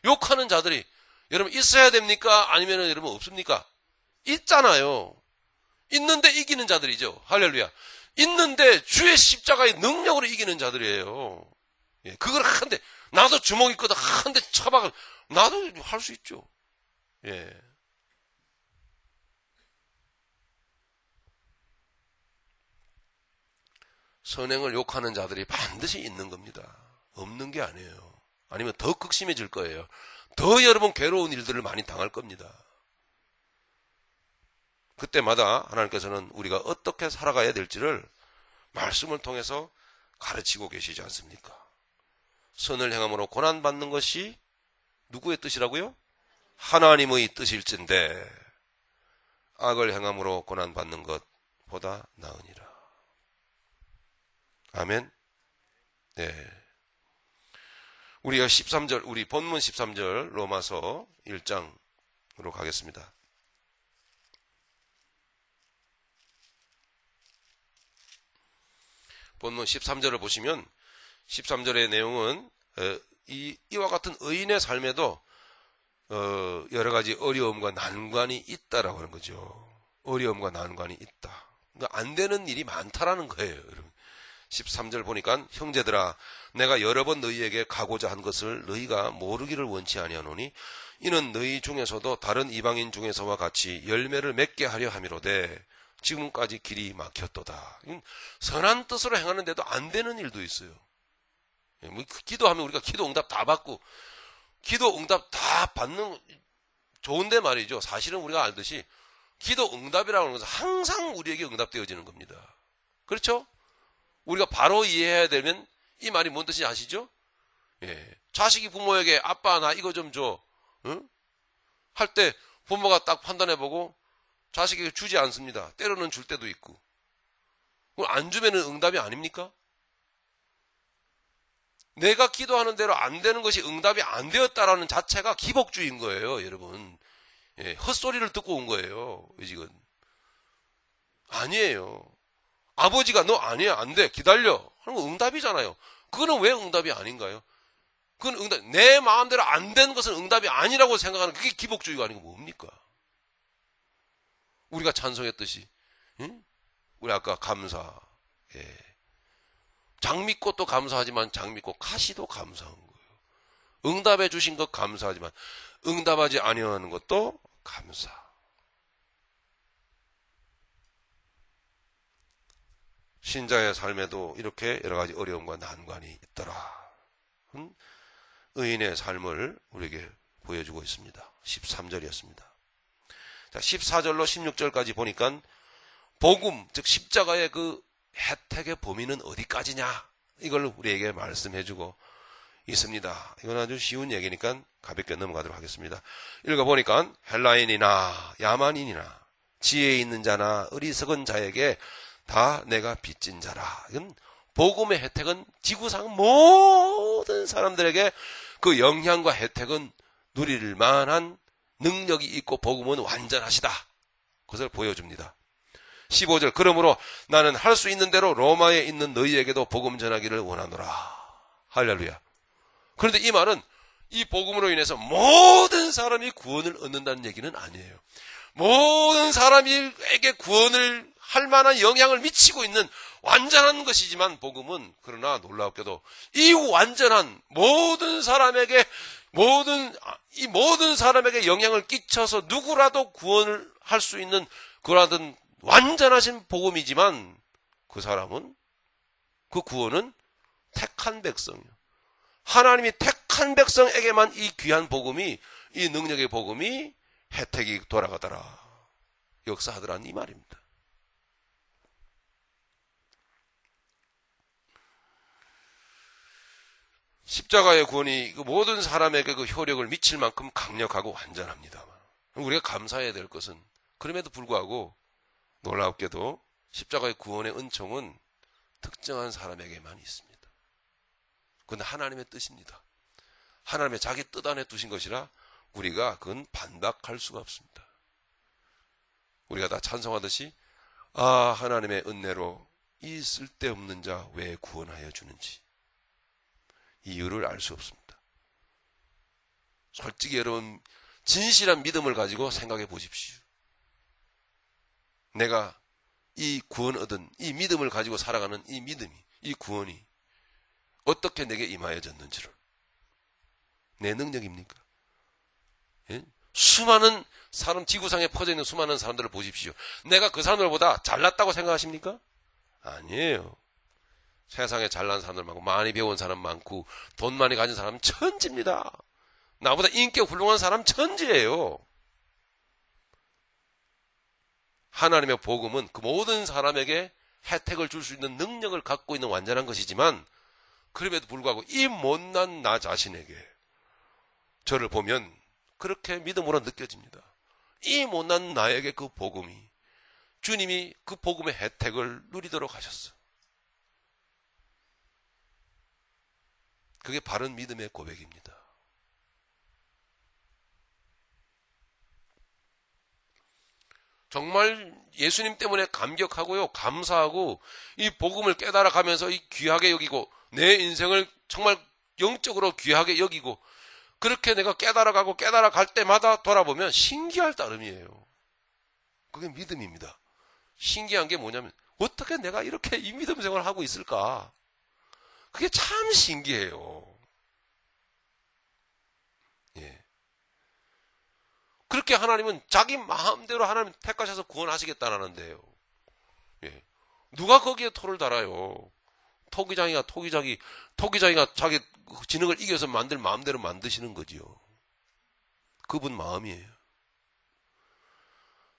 욕하는 자들이 여러분 있어야 됩니까? 아니면 여러분 없습니까? 있잖아요. 있는데 이기는 자들이죠. 할렐루야. 있는데 주의 십자가의 능력으로 이기는 자들이에요. 예, 그걸 한데 나도 주먹 있거든 한데 쳐박을 나도 할 수 있죠. 예. 선행을 욕하는 자들이 반드시 있는 겁니다. 없는 게 아니에요. 아니면 더 극심해질 거예요. 더 여러분 괴로운 일들을 많이 당할 겁니다. 그때마다 하나님께서는 우리가 어떻게 살아가야 될지를 말씀을 통해서 가르치고 계시지 않습니까? 선을 행함으로 고난받는 것이 누구의 뜻이라고요? 하나님의 뜻일진데 악을 행함으로 고난받는 것보다 나으니라. 아멘. 네. 우리가 13절, 우리 본문 13절 로마서 1장으로 가겠습니다. 본문 13절을 보시면 13절의 내용은 이와 같은 의인의 삶에도 여러 가지 어려움과 난관이 있다라고 하는 거죠. 어려움과 난관이 있다. 그러니까 안 되는 일이 많다라는 거예요. 여러분. 13절 보니까 형제들아 내가 여러 번 너희에게 가고자 한 것을 너희가 모르기를 원치 아니하노니 이는 너희 중에서도 다른 이방인 중에서와 같이 열매를 맺게 하려 함이로되 지금까지 길이 막혔도다. 선한 뜻으로 행하는데도 안 되는 일도 있어요. 기도하면 우리가 기도 응답 다 받고 기도 응답 다 받는 좋은데 말이죠. 사실은 우리가 알듯이 기도 응답이라고 하는 것은 항상 우리에게 응답되어지는 겁니다. 그렇죠? 우리가 바로 이해해야 되면 이 말이 뭔 뜻인지 아시죠? 예. 자식이 부모에게 아빠 나 이거 좀 줘. 응? 할 때 부모가 딱 판단해보고 자식에게 주지 않습니다. 때로는 줄 때도 있고. 안 주면은 응답이 아닙니까? 내가 기도하는 대로 안 되는 것이 응답이 안 되었다라는 자체가 기복주의인 거예요, 여러분. 예, 헛소리를 듣고 온 거예요, 의식은. 아니에요. 아버지가 너 아니야, 안 돼, 기다려. 하는 거 응답이잖아요. 그거는 왜 응답이 아닌가요? 그건 응답, 내 마음대로 안 된 것은 응답이 아니라고 생각하는 그게 기복주의가 아니고 뭡니까? 우리가 찬송했듯이, 응? 우리 아까 감사, 예. 장미꽃도 감사하지만 장미꽃 가시도 감사한 거예요. 응답해 주신 것 감사하지만 응답하지 아니하는 것도 감사. 신자의 삶에도 이렇게 여러 가지 어려움과 난관이 있더라. 의인의 삶을 우리에게 보여주고 있습니다. 13절이었습니다. 자, 14절로 16절까지 보니까 복음, 즉 십자가의 그 혜택의 범위는 어디까지냐? 이걸 우리에게 말씀해주고 있습니다. 이건 아주 쉬운 얘기니까 가볍게 넘어가도록 하겠습니다. 읽어보니까 헬라인이나 야만인이나 지혜 있는 자나 어리석은 자에게 다 내가 빚진 자라. 이건 복음의 혜택은 지구상 모든 사람들에게 그 영향과 혜택은 누릴 만한 능력이 있고 복음은 완전하시다. 그것을 보여줍니다. 15절 그러므로 나는 할 수 있는 대로 로마에 있는 너희에게도 복음 전하기를 원하노라. 할렐루야. 그런데 이 말은 이 복음으로 인해서 모든 사람이 구원을 얻는다는 얘기는 아니에요. 모든 사람에게 구원을 할 만한 영향을 미치고 있는 완전한 것이지만 복음은 그러나 놀랍게도 이 완전한 모든 사람에게 모든 사람에게 영향을 끼쳐서 누구라도 구원을 할 수 있는 그러한 완전하신 복음이지만 그 사람은 그 구원은 택한 백성이요. 하나님이 택한 백성에게만 이 귀한 복음이 이 능력의 복음이 혜택이 돌아가더라. 역사하더라는 이 말입니다. 십자가의 구원이 그 모든 사람에게 그 효력을 미칠 만큼 강력하고 완전합니다. 우리가 감사해야 될 것은 그럼에도 불구하고 놀랍게도 십자가의 구원의 은총은 특정한 사람에게만 있습니다. 그건 하나님의 뜻입니다. 하나님의 자기 뜻 안에 두신 것이라 우리가 그건 반박할 수가 없습니다. 우리가 다 찬송하듯이 하나님의 은혜로 이 쓸데없는 자 왜 구원하여 주는지 이유를 알 수 없습니다. 솔직히 여러분 진실한 믿음을 가지고 생각해 보십시오. 내가 이 구원 얻은 이 믿음을 가지고 살아가는 이 믿음이, 이 구원이 어떻게 내게 임하여졌는지를. 내 능력입니까? 예? 수많은 사람, 지구상에 퍼져 있는 수많은 사람들을 보십시오. 내가 그 사람들보다 잘났다고 생각하십니까? 아니에요. 세상에 잘난 사람들 많고 많이 배운 사람 많고 돈 많이 가진 사람 천지입니다. 나보다 인격 훌륭한 사람 천지예요. 하나님의 복음은 그 모든 사람에게 혜택을 줄 수 있는 능력을 갖고 있는 완전한 것이지만 그럼에도 불구하고 이 못난 나 자신에게 저를 보면 그렇게 믿음으로 느껴집니다. 이 못난 나에게 그 복음이 주님이 그 복음의 혜택을 누리도록 하셨어. 그게 바른 믿음의 고백입니다. 정말 예수님 때문에 감격하고요, 감사하고 이 복음을 깨달아 가면서 이 귀하게 여기고 내 인생을 정말 영적으로 귀하게 여기고 그렇게 내가 깨달아가고 깨달아갈 때마다 돌아보면 신기할 따름이에요. 그게 믿음입니다. 신기한 게 뭐냐면 어떻게 내가 이렇게 이 믿음 생활을 하고 있을까? 그게 참 신기해요. 예. 그렇게 하나님은 자기 마음대로 하나님 택하셔서 구원하시겠다라는데요. 예. 누가 거기에 토를 달아요? 토기장이가 자기 지능을 이겨서 만들 마음대로 만드시는 거지요. 그분 마음이에요.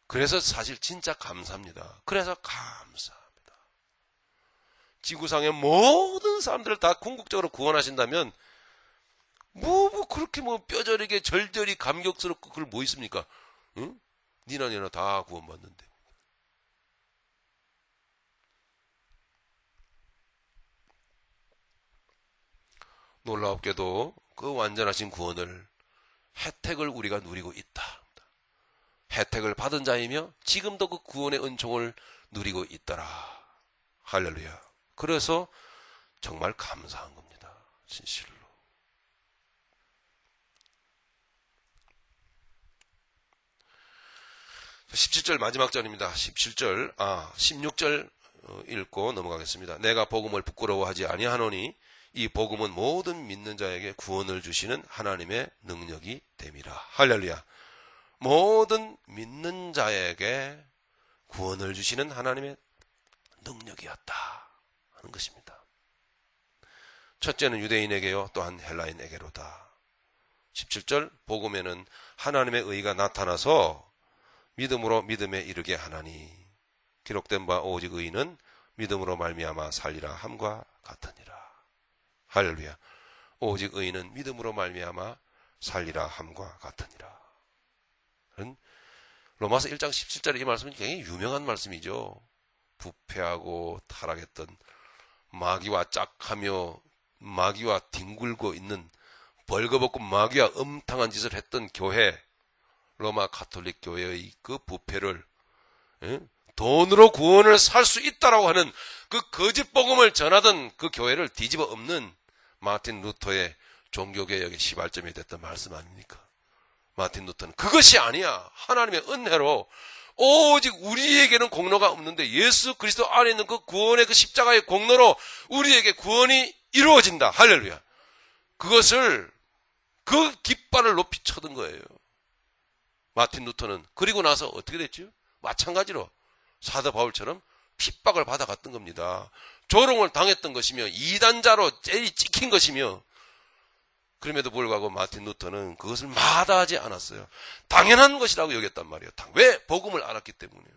그래서 사실 진짜 감사합니다. 그래서 감사합니다. 지구상의 모든 사람들을 다 궁극적으로 구원하신다면 그렇게 뼈저리게 절절히 감격스럽고 그걸 뭐 있습니까? 응? 니나 다 구원받는데. 놀랍게도 그 완전하신 구원을 혜택을 우리가 누리고 있다. 혜택을 받은 자이며 지금도 그 구원의 은총을 누리고 있더라. 할렐루야. 그래서 정말 감사한 겁니다. 진실로. 17절 마지막 절입니다. 16절 읽고 넘어가겠습니다. 내가 복음을 부끄러워하지 아니하노니 이 복음은 모든 믿는 자에게 구원을 주시는 하나님의 능력이 됨이라. 할렐루야. 모든 믿는 자에게 구원을 주시는 하나님의 능력이었다 하는 것입니다. 첫째는 유대인에게요, 또한 헬라인에게로다. 17절 복음에는 하나님의 의가 나타나서 믿음으로 믿음에 이르게 하나니 기록된 바 오직 의는 믿음으로 말미암아 살리라 함과 같으니라. 할렐루야. 오직 의는 믿음으로 말미암아 살리라 함과 같으니라. 로마서 1장 17절의 이 말씀은 굉장히 유명한 말씀이죠. 부패하고 타락했던 마귀와 짝하며 마귀와 뒹굴고 있는 벌거벗고 마귀와 음탕한 짓을 했던 교회, 로마 가톨릭 교회의 그 부패를 돈으로 구원을 살 수 있다라고 하는 그 거짓 복음을 전하던 그 교회를 뒤집어 엎는 마틴 루터의 종교개혁의 시발점이 됐던 말씀 아닙니까? 마틴 루터는 그것이 아니야. 하나님의 은혜로 오직 우리에게는 공로가 없는데 예수 그리스도 안에 있는 그 구원의 그 십자가의 공로로 우리에게 구원이 이루어진다. 할렐루야. 그것을 그 깃발을 높이 쳐든 거예요. 마틴 루터는. 그리고 나서 어떻게 됐죠? 마찬가지로 사도 바울처럼 핍박을 받아갔던 겁니다. 조롱을 당했던 것이며 이단자로 째리 찍힌 것이며, 그럼에도 불구하고 마틴 루터는 그것을 마다하지 않았어요. 당연한 것이라고 여겼단 말이에요. 왜? 복음을 알았기 때문에요.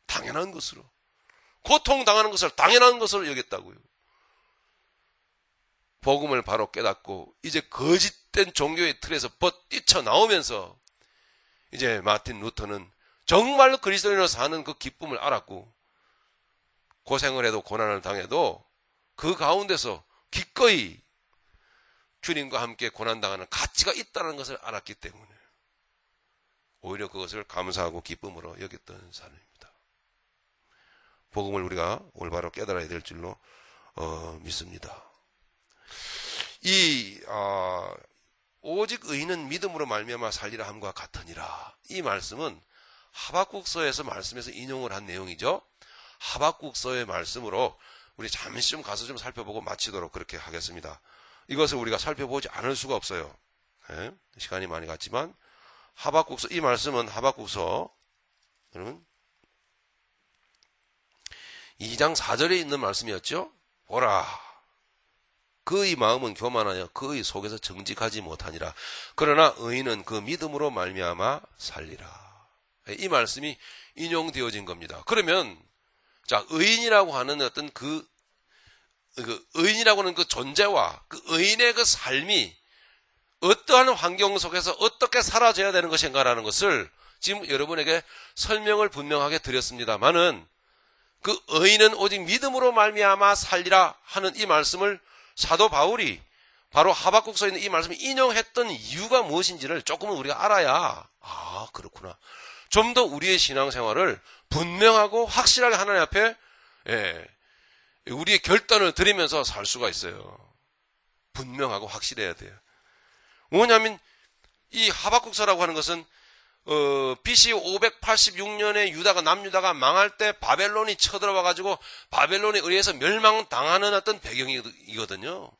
당연한 것으로. 고통당하는 것을 당연한 것으로 여겼다고요. 복음을 바로 깨닫고 이제 거짓된 종교의 틀에서 뛰쳐나오면서 이제 마틴 루터는 정말로 그리스도인으로 사는 그 기쁨을 알았고, 고생을 해도 고난을 당해도 그 가운데서 기꺼이 주님과 함께 고난당하는 가치가 있다는 것을 알았기 때문에 오히려 그것을 감사하고 기쁨으로 여겼던 사람입니다. 복음을 우리가 올바로 깨달아야 될 줄로 믿습니다. 오직 의인은 믿음으로 말미암아 살리라 함과 같으니라. 이 말씀은 하박국서에서 말씀에서 인용을 한 내용이죠. 하박국서의 말씀으로 우리 잠시 좀 가서 좀 살펴보고 마치도록 그렇게 하겠습니다. 이것을 우리가 살펴보지 않을 수가 없어요. 네? 시간이 많이 갔지만 하박국서, 이 말씀은 하박국서 여러분 2장 4절에 있는 말씀이었죠. 보라, 그의 마음은 교만하여 그의 속에서 정직하지 못하니라. 그러나 의인은 그 믿음으로 말미암아 살리라. 이 말씀이 인용되어진 겁니다. 그러면 자, 의인이라고 하는 어떤 그 의인이라고 하는 그 존재와 그 의인의 그 삶이 어떠한 환경 속에서 어떻게 사라져야 되는 것인가라는 것을 지금 여러분에게 설명을 분명하게 드렸습니다만은, 그 의인은 오직 믿음으로 말미암아 살리라 하는 이 말씀을 사도 바울이 바로 하박국서에 있는 이 말씀을 인용했던 이유가 무엇인지를 조금은 우리가 알아야, 그렇구나, 좀 더 우리의 신앙생활을 분명하고 확실하게 하나님 앞에 우리의 결단을 드리면서 살 수가 있어요. 분명하고 확실해야 돼요. 뭐냐면 이 하박국서라고 하는 것은 BC 586년에 남유다가 망할 때 바벨론이 쳐들어와 가지고 바벨론에 의해서 멸망당하는 어떤 배경이거든요.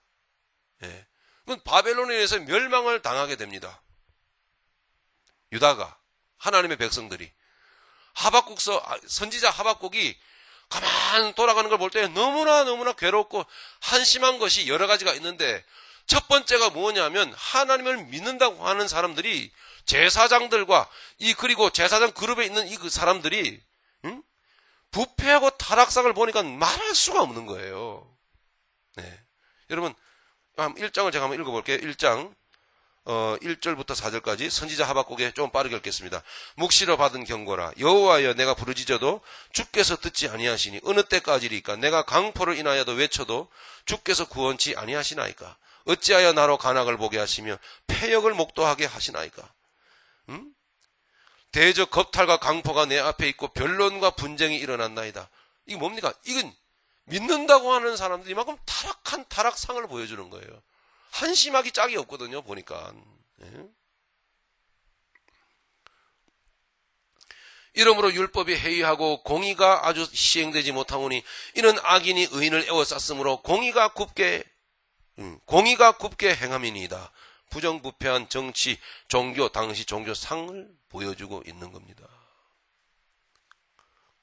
예. 그건 바벨론에 의해서 멸망을 당하게 됩니다. 유다가, 하나님의 백성들이. 선지자 하박국이 가만 돌아가는 걸 볼 때 너무나 괴롭고 한심한 것이 여러 가지가 있는데, 첫 번째가 뭐냐면 하나님을 믿는다고 하는 사람들이 제사장들과 그리고 제사장 그룹에 있는 그 사람들이 부패하고 타락상을 보니까 말할 수가 없는 거예요. 네. 여러분 1장을 제가 한번 읽어볼게요. 1장 1절부터 4절까지 선지자 하박국에 좀 빠르게 읽겠습니다. 묵시로 받은 경고라. 여호와여, 내가 부르짖어도 주께서 듣지 아니하시니 어느 때까지리까? 내가 강포를 인하여도 외쳐도 주께서 구원치 아니하시나이까? 어찌하여 나로 간악을 보게 하시며 패역을 목도하게 하시나이까? 대적 겁탈과 강포가 내 앞에 있고 변론과 분쟁이 일어났나이다. 이게 뭡니까? 이건 믿는다고 하는 사람들이 이만큼 타락한 타락상을 보여주는 거예요. 한심하기 짝이 없거든요, 보니까. 예? 이러므로 율법이 해이하고 공의가 아주 시행되지 못하오니 이는 악인이 의인을 에워쌌으므로 공의가 굽게 행함이니이다. 부정부패한 정치, 종교, 당시 종교상을 보여주고 있는 겁니다.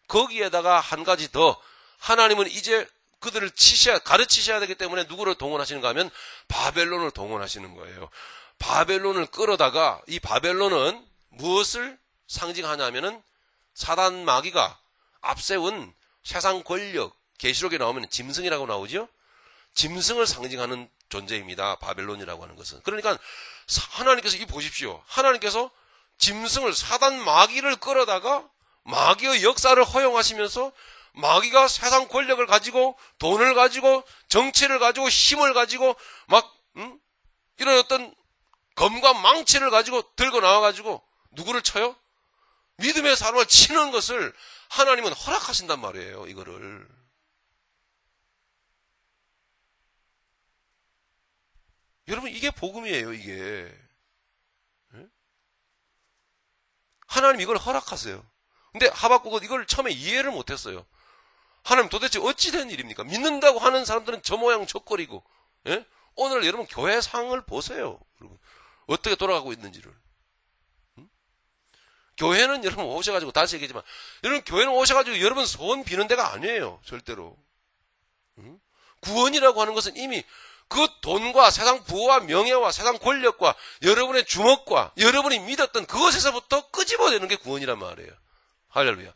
거기에다가 한 가지 더, 하나님은 이제 그들을 가르치셔야 되기 때문에 누구를 동원하시는가 하면 바벨론을 동원하시는 거예요. 바벨론을 끌어다가, 이 바벨론은 무엇을 상징하냐면은 사단 마귀가 앞세운 세상 권력, 계시록에 나오면 짐승이라고 나오죠? 짐승을 상징하는 존재입니다. 바벨론이라고 하는 것은. 그러니까 하나님께서 보십시오. 하나님께서 짐승을, 사단 마귀를 끌어다가 마귀의 역사를 허용하시면서 마귀가 세상 권력을 가지고 돈을 가지고 정치를 가지고 힘을 가지고 이런 어떤 검과 망치를 가지고 들고 나와가지고 누구를 쳐요? 믿음의 사람을 치는 것을 하나님은 허락하신단 말이에요. 이거를. 여러분, 이게 복음이에요. 이게. 하나님 이걸 허락하세요. 근데 하박국은 이걸 처음에 이해를 못했어요. 하나님 도대체 어찌 된 일입니까? 믿는다고 하는 사람들은 저 모양 저 꼴이고, 예? 오늘 여러분 교회 상을 보세요. 여러분 어떻게 돌아가고 있는지를. 교회는 여러분 오셔가지고 다시 얘기하지만 여러분 교회는 오셔가지고 여러분 소원 비는 데가 아니에요. 절대로. 구원이라고 하는 것은 이미 그 돈과 세상 부와 명예와 세상 권력과 여러분의 주먹과 여러분이 믿었던 그것에서부터 끄집어내는 게 구원이란 말이에요. 할렐루야.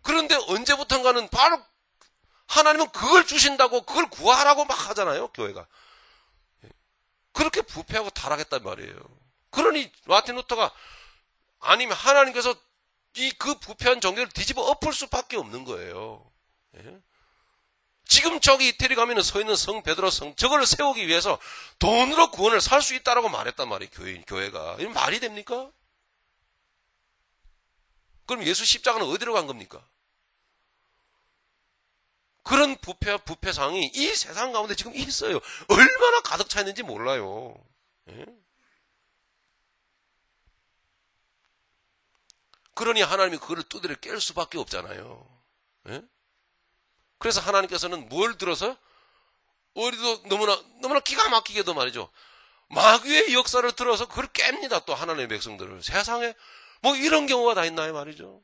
그런데 언제부턴가는 바로 하나님은 그걸 주신다고 그걸 구하라고 막 하잖아요. 교회가. 그렇게 부패하고 타락했단 말이에요. 그러니 마틴 루터가 아니면 하나님께서 그 부패한 종교를 뒤집어 엎을 수밖에 없는 거예요. 예? 지금 저기 이태리 가면은 서 있는 성 베드로 성 저걸 세우기 위해서 돈으로 구원을 살 수 있다라고 말했단 말이에요. 교회가. 이건 말이 됩니까? 그럼 예수 십자가는 어디로 간 겁니까? 그런 부패상이 이 세상 가운데 지금 있어요. 얼마나 가득 차 있는지 몰라요. 예? 그러니 하나님이 그거를 두드려 깰 수밖에 없잖아요. 예? 그래서 하나님께서는 뭘 들어서 우리도 너무나 기가 막히게도 말이죠. 마귀의 역사를 들어서 그걸 깹니다. 또 하나님의 백성들을. 세상에 뭐 이런 경우가 다 있나요 말이죠.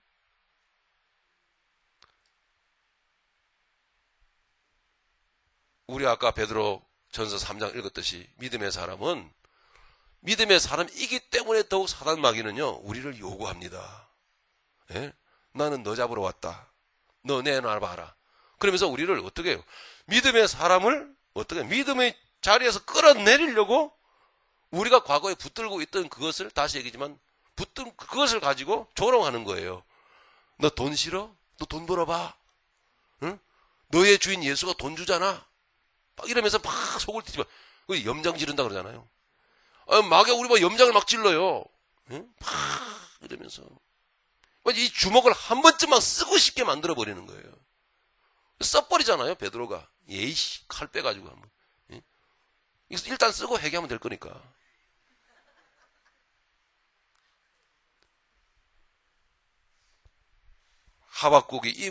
우리 아까 베드로 전서 3장 읽었듯이 믿음의 사람이기 때문에 더욱 사단 마귀는요 우리를 요구합니다. 예? 나는 너 잡으러 왔다. 너 내놔봐라. 그러면서 우리를 어떻게 해요? 믿음의 사람을 어떻게 믿음의 자리에서 끌어내리려고 우리가 과거에 붙들고 있던 그것을 다시 얘기지만 붙든 그것을 가지고 조롱하는 거예요. 너 돈 싫어? 너 돈 벌어봐. 응? 너의 주인 예수가 돈 주잖아. 막 이러면서 막 속을 뒤집어. 그 염장 지른다 그러잖아요. 마귀가 우리 막 염장을 막 질러요. 응? 막 이러면서 이 주먹을 한 번쯤만 쓰고 싶게 만들어 버리는 거예요. 써버리잖아요, 베드로가. 예이씨, 칼 빼가지고 한번. 예? 일단 쓰고 회개하면 될 거니까. 하박국이 이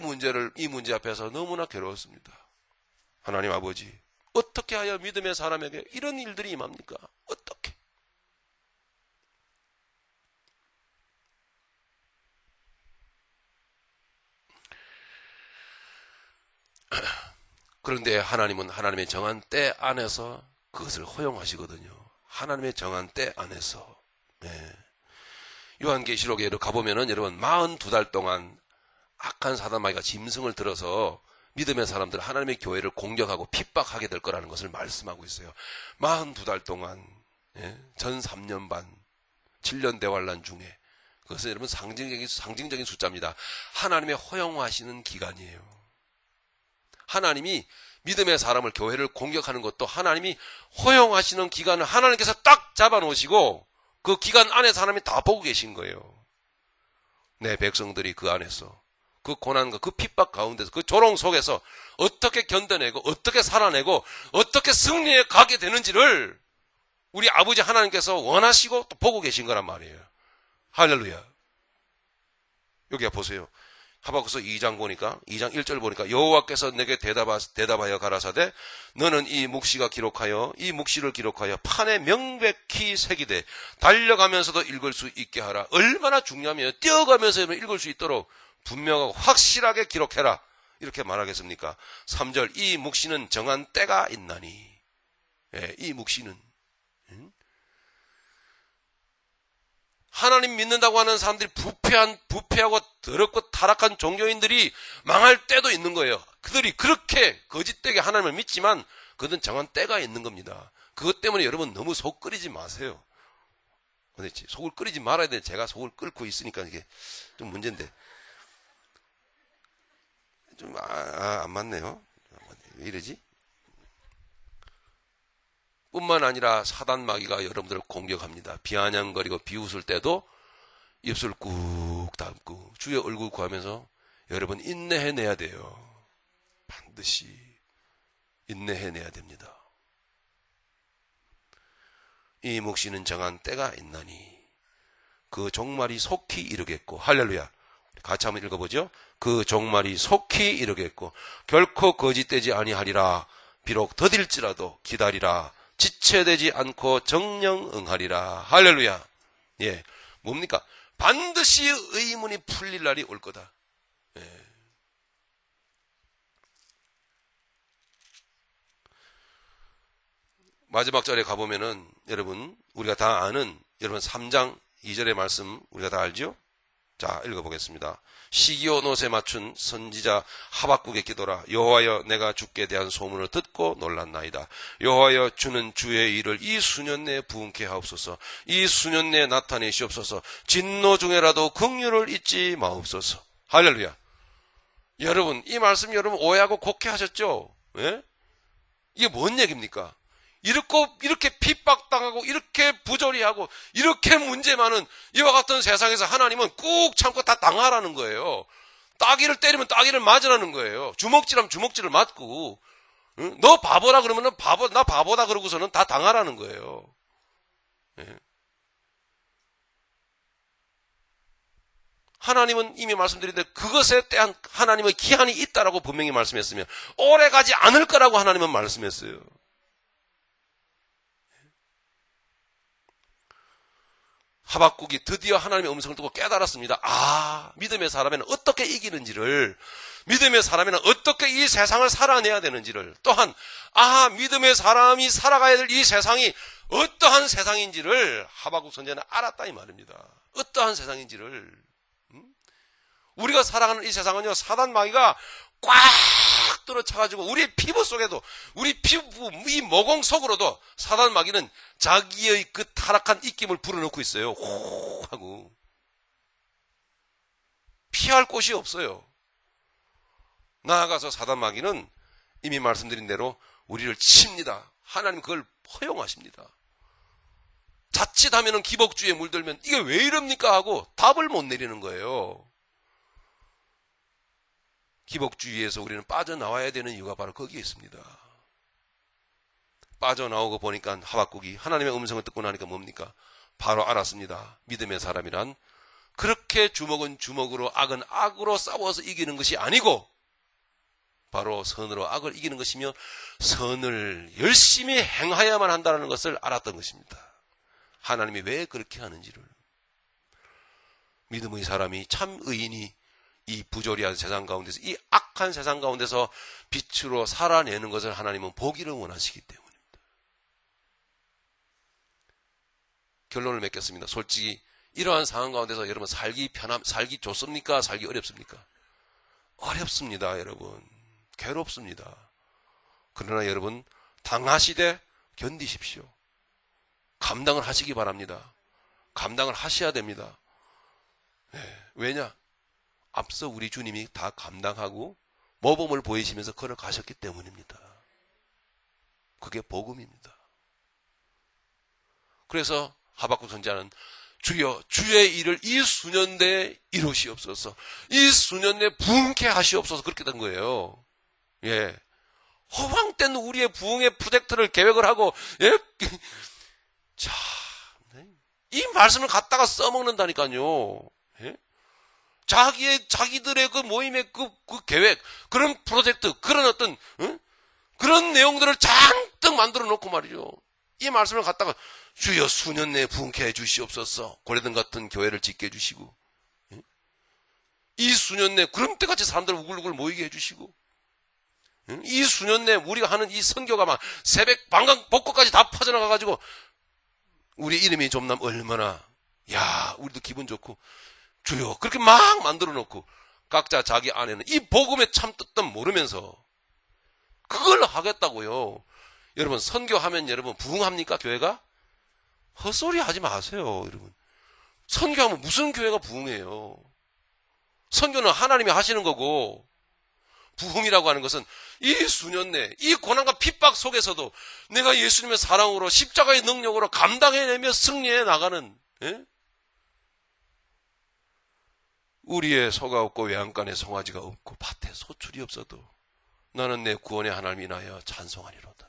문제 앞에서 너무나 괴로웠습니다. 하나님 아버지, 어떻게 하여 믿음의 사람에게 이런 일들이 임합니까? 어떻게? 그런데 하나님은 하나님의 정한 때 안에서 그것을 허용하시거든요. 하나님의 정한 때 안에서. 네. 요한계시록에 가보면은 여러분 42달 동안 악한 사단마귀가 짐승을 들어서 믿음의 사람들 하나님의 교회를 공격하고 핍박하게 될 거라는 것을 말씀하고 있어요. 42달 동안 전 3년 반 7년 대환란 중에 그것은 여러분 상징적인 숫자입니다. 하나님의 허용하시는 기간이에요. 하나님이 믿음의 사람을 교회를 공격하는 것도 하나님이 허용하시는 기간을 하나님께서 딱 잡아놓으시고 그 기간 안에서 하나님이 다 보고 계신 거예요. 내 백성들이 그 안에서 그 고난과 그 핍박 가운데서 그 조롱 속에서 어떻게 견뎌내고 어떻게 살아내고 어떻게 승리해 가게 되는지를 우리 아버지 하나님께서 원하시고 또 보고 계신 거란 말이에요. 할렐루야. 여기 보세요. 하박국서 2장 보니까 2장 1절 보니까 여호와께서 내게 대답하여 가라사대 너는 이 묵시를 기록하여 판에 명백히 새기되 달려가면서도 읽을 수 있게 하라. 얼마나 중요하며 뛰어가면서 읽을 수 있도록 분명하고 확실하게 기록해라. 이렇게 말하겠습니까? 3절 이 묵시는 정한 때가 있나니. 이 묵시는 하나님 믿는다고 하는 사람들이 부패하고 더럽고 타락한 종교인들이 망할 때도 있는 거예요. 그들이 그렇게 거짓되게 하나님을 믿지만 그들은 정한 때가 있는 겁니다. 그것 때문에 여러분 너무 속 끓이지 마세요. 속을 끓이지 말아야 돼. 제가 속을 끓고 있으니까 이게 좀 문제인데. 좀, 안 맞네요. 왜 이러지? 뿐만 아니라 사단 마귀가 여러분들을 공격합니다. 비아냥거리고 비웃을 때도 입술 꾹 담고 주의 얼굴 구하면서 여러분 인내해내야 돼요. 반드시 인내해내야 됩니다. 이 묵시는 정한 때가 있나니 그 종말이 속히 이르겠고. 할렐루야. 같이 한번 읽어보죠. 그 종말이 속히 이르겠고 결코 거짓되지 아니하리라. 비록 더딜지라도 기다리라. 지체되지 않고 정령 응하리라. 할렐루야. 예, 뭡니까? 반드시 의문이 풀릴 날이 올 거다. 예. 마지막 절에 가보면은 여러분 우리가 다 아는 여러분 3장 2절의 말씀 우리가 다 알죠? 자, 읽어보겠습니다. 시기오 노새 맞춘 선지자 하박국의 기도라. 여호와여, 내가 주께 대한 소문을 듣고 놀랐나이다. 여호와여, 주는 주의 일을 이 수년 내에 부응케 하옵소서. 이 수년 내에 나타내시옵소서. 진노 중에라도 긍휼을 잊지 마옵소서. 할렐루야. 여러분, 이 말씀 여러분 오해하고 곡해하셨죠? 예? 이게 뭔 얘기입니까? 이렇게 핍박당하고 이렇게 부조리하고 이렇게 문제 많은 이와 같은 세상에서 하나님은 꾹 참고 다 당하라는 거예요. 따귀를 때리면 따귀를 맞으라는 거예요. 주먹질하면 주먹질을 맞고, 응? 너 바보라 그러면은 나 바보다 그러고서는 다 당하라는 거예요. 예. 하나님은 이미 말씀드렸는데 그것에 대한 하나님의 기한이 있다라고 분명히 말씀했으면 오래 가지 않을 거라고 하나님은 말씀했어요. 하박국이 드디어 하나님의 음성을 듣고 깨달았습니다. 아, 믿음의 사람에는 어떻게 이기는지를, 믿음의 사람에는 어떻게 이 세상을 살아내야 되는지를, 또한 믿음의 사람이 살아가야 될 이 세상이 어떠한 세상인지를 하박국 선지자는 알았다 이 말입니다. 어떠한 세상인지를. 우리가 살아가는 이 세상은요, 사단 마귀가 꽉 들어차가지고 우리 피부 속에도, 우리 피부 이 모공 속으로도 사단 마귀는 자기의 그 타락한 입김을 불어넣고 있어요. 호 하고 피할 곳이 없어요. 나아가서 사단 마귀는 이미 말씀드린 대로 우리를 칩니다. 하나님 그걸 허용하십니다. 자칫하면 기복주의에 물들면 이게 왜 이럽니까 하고 답을 못 내리는 거예요. 기복주의에서 우리는 빠져나와야 되는 이유가 바로 거기에 있습니다. 빠져나오고 보니까 하박국이 하나님의 음성을 듣고 나니까 뭡니까? 바로 알았습니다. 믿음의 사람이란 그렇게 주먹은 주먹으로 악은 악으로 싸워서 이기는 것이 아니고 바로 선으로 악을 이기는 것이며 선을 열심히 행하야만 한다는 것을 알았던 것입니다. 하나님이 왜 그렇게 하는지를. 믿음의 사람이 참 의인이 이 부조리한 세상 가운데서, 이 악한 세상 가운데서 빛으로 살아내는 것을 하나님은 보기를 원하시기 때문입니다. 결론을 맺겠습니다. 솔직히 이러한 상황 가운데서 여러분 살기 좋습니까? 살기 어렵습니까? 어렵습니다, 여러분. 괴롭습니다. 그러나 여러분 당하시되 견디십시오. 감당을 하시기 바랍니다. 감당을 하셔야 됩니다. 네, 왜냐? 앞서 우리 주님이 다 감당하고 모범을 보이시면서 걸어가셨기 때문입니다. 그게 복음입니다. 그래서 하박국 선지자는 주여 주의 일을 이 수년 내에 이루시옵소서. 이 수년 내에 부흥케 하시옵소서. 그렇게 된 거예요. 예. 허황된 우리의 부흥의 프로젝트를 계획을 하고, 예? 자, 이 말씀을 갖다가 써먹는다니까요. 예? 자기들의 그 모임의 그 계획, 그런 프로젝트, 그런 어떤, 그런 내용들을 잔뜩 만들어 놓고 말이죠. 이 말씀을 갖다가 주여 수년 내에 부흥케 해 주시옵소서. 고레등 같은 교회를 짓게 해주시고, 이 수년 내에 구름대같이 사람들을 우글우글 모이게 해주시고, 이 수년 내에 우리가 하는 이 선교가 막 새벽 방광 복고까지 다 퍼져나가가지고 우리 이름이 좀 나면 얼마나, 야, 우리도 기분 좋고, 주여 그렇게 막 만들어 놓고 각자 자기 안에는 이 복음의 참 뜻도 모르면서 그걸 하겠다고요. 여러분 선교하면 여러분 부흥합니까? 교회가? 헛소리 하지 마세요. 여러분 선교하면 무슨 교회가 부흥해요? 선교는 하나님이 하시는 거고, 부흥이라고 하는 것은 이 수년 내에 이 고난과 핍박 속에서도 내가 예수님의 사랑으로 십자가의 능력으로 감당해내며 승리해 나가는, 예? 우리의 소가 없고 외양간에 송아지가 없고 밭에 소출이 없어도 나는 내 구원의 하나님 인하여 찬송하리로다.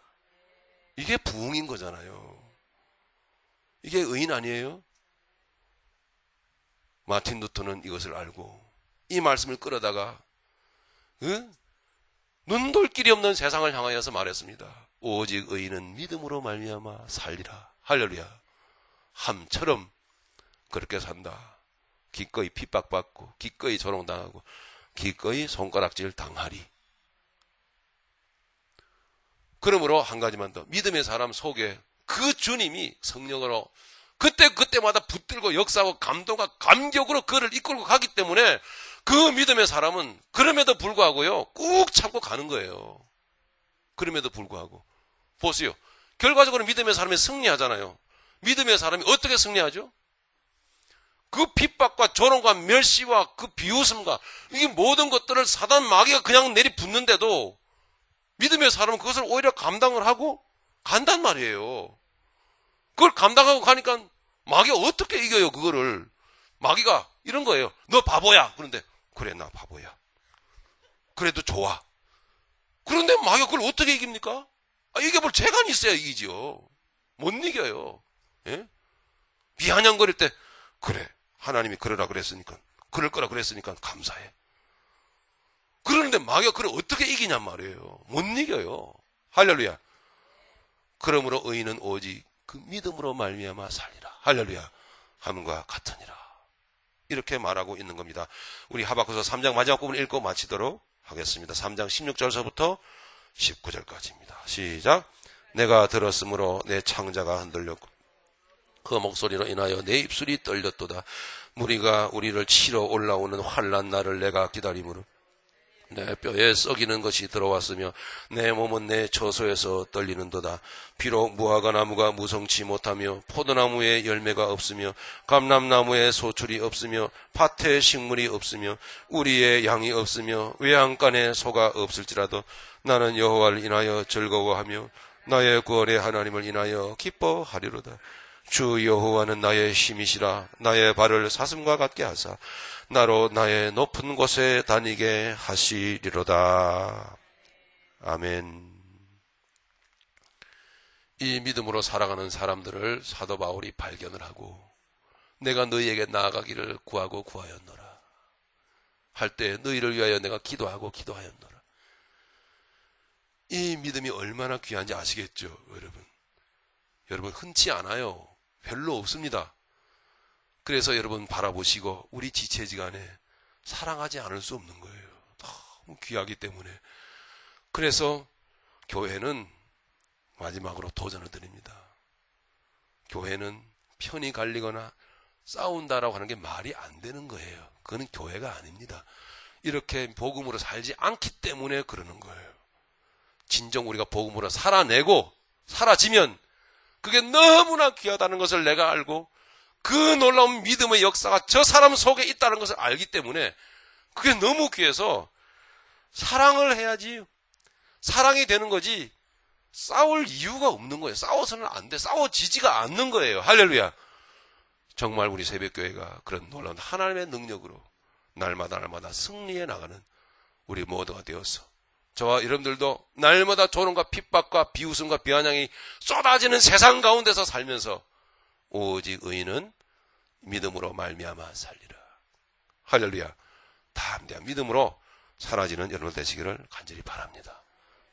이게 부흥인 거잖아요. 이게 의인 아니에요? 마틴 루터는 이것을 알고 이 말씀을 끌어다가 눈돌 길이 없는 세상을 향하여서 말했습니다. 오직 의인은 믿음으로 말미암아 살리라. 할렐루야. 함처럼 그렇게 산다. 기꺼이 핍박받고 기꺼이 조롱당하고 기꺼이 손가락질 당하리. 그러므로 한 가지만 더, 믿음의 사람 속에 그 주님이 성령으로 그때마다 붙들고 역사하고 감동과 감격으로 그를 이끌고 가기 때문에 그 믿음의 사람은 그럼에도 불구하고요 꾹 참고 가는 거예요. 그럼에도 불구하고 보세요. 결과적으로 믿음의 사람이 승리하잖아요. 믿음의 사람이 어떻게 승리하죠? 그 핍박과 조롱과 멸시와 그 비웃음과 이 모든 것들을 사단 마귀가 그냥 내리붙는데도 믿음의 사람은 그것을 오히려 감당을 하고 간단 말이에요. 그걸 감당하고 가니까 마귀가 어떻게 이겨요, 그거를. 마귀가 이런 거예요. 너 바보야. 그런데, 그래, 나 바보야. 그래도 좋아. 그런데 마귀가 그걸 어떻게 이깁니까? 이겨볼 재간이 있어야 이기죠. 못 이겨요. 예? 비아냥거릴 때, 그래, 하나님이 그러라 그랬으니까, 그럴 거라 그랬으니까 감사해. 그러는데 마귀가 그걸 어떻게 이기냔 말이에요. 못 이겨요. 할렐루야. 그러므로 의인은 오직 그 믿음으로 말미암아 살리라. 할렐루야. 함과 같으니라. 이렇게 말하고 있는 겁니다. 우리 하박국서 3장 마지막 부분 읽고 마치도록 하겠습니다. 3장 16절서부터 19절까지입니다. 시작. 내가 들었으므로 내 창자가 흔들렸고 그 목소리로 인하여 내 입술이 떨렸도다. 무리가 우리를 치러 올라오는 환난 날을 내가 기다리므로 내 뼈에 썩이는 것이 들어왔으며 내 몸은 내 처소에서 떨리는도다. 비록 무화과 나무가 무성치 못하며 포도나무에 열매가 없으며 감람나무에 소출이 없으며 밭에 식물이 없으며 우리의 양이 없으며 외양간에 소가 없을지라도 나는 여호와를 인하여 즐거워하며 나의 구원의 하나님을 인하여 기뻐하리로다. 주 여호와는 나의 힘이시라. 나의 발을 사슴과 같게 하사 나로 나의 높은 곳에 다니게 하시리로다. 아멘. 이 믿음으로 살아가는 사람들을 사도 바울이 발견을 하고 내가 너희에게 나아가기를 구하고 구하였노라 할 때 너희를 위하여 내가 기도하고 기도하였노라. 이 믿음이 얼마나 귀한지 아시겠죠, 여러분? 여러분 흔치 않아요. 별로 없습니다. 그래서 여러분 바라보시고 우리 지체지간에 사랑하지 않을 수 없는 거예요. 너무 귀하기 때문에. 그래서 교회는 마지막으로 도전을 드립니다. 교회는 편이 갈리거나 싸운다라고 하는 게 말이 안 되는 거예요. 그건 교회가 아닙니다. 이렇게 복음으로 살지 않기 때문에 그러는 거예요. 진정 우리가 복음으로 살아내고 사라지면 그게 너무나 귀하다는 것을 내가 알고 그 놀라운 믿음의 역사가 저 사람 속에 있다는 것을 알기 때문에 그게 너무 귀해서 사랑을 해야지 사랑이 되는 거지 싸울 이유가 없는 거예요. 싸워서는 안 돼. 싸워지지가 않는 거예요. 할렐루야. 정말 우리 새벽교회가 그런 놀라운 하나님의 능력으로 날마다 승리해 나가는 우리 모두가 되어서 저와 여러분들도 날마다 조롱과 핍박과 비웃음과 비아냥이 쏟아지는 세상 가운데서 살면서 오직 의인은 믿음으로 말미암아 살리라. 할렐루야. 담대한 믿음으로 사라지는 여러분 되시기를 간절히 바랍니다.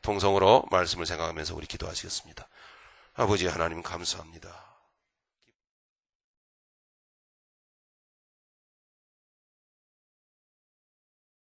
통성으로 말씀을 생각하면서 우리 기도하시겠습니다. 아버지 하나님 감사합니다.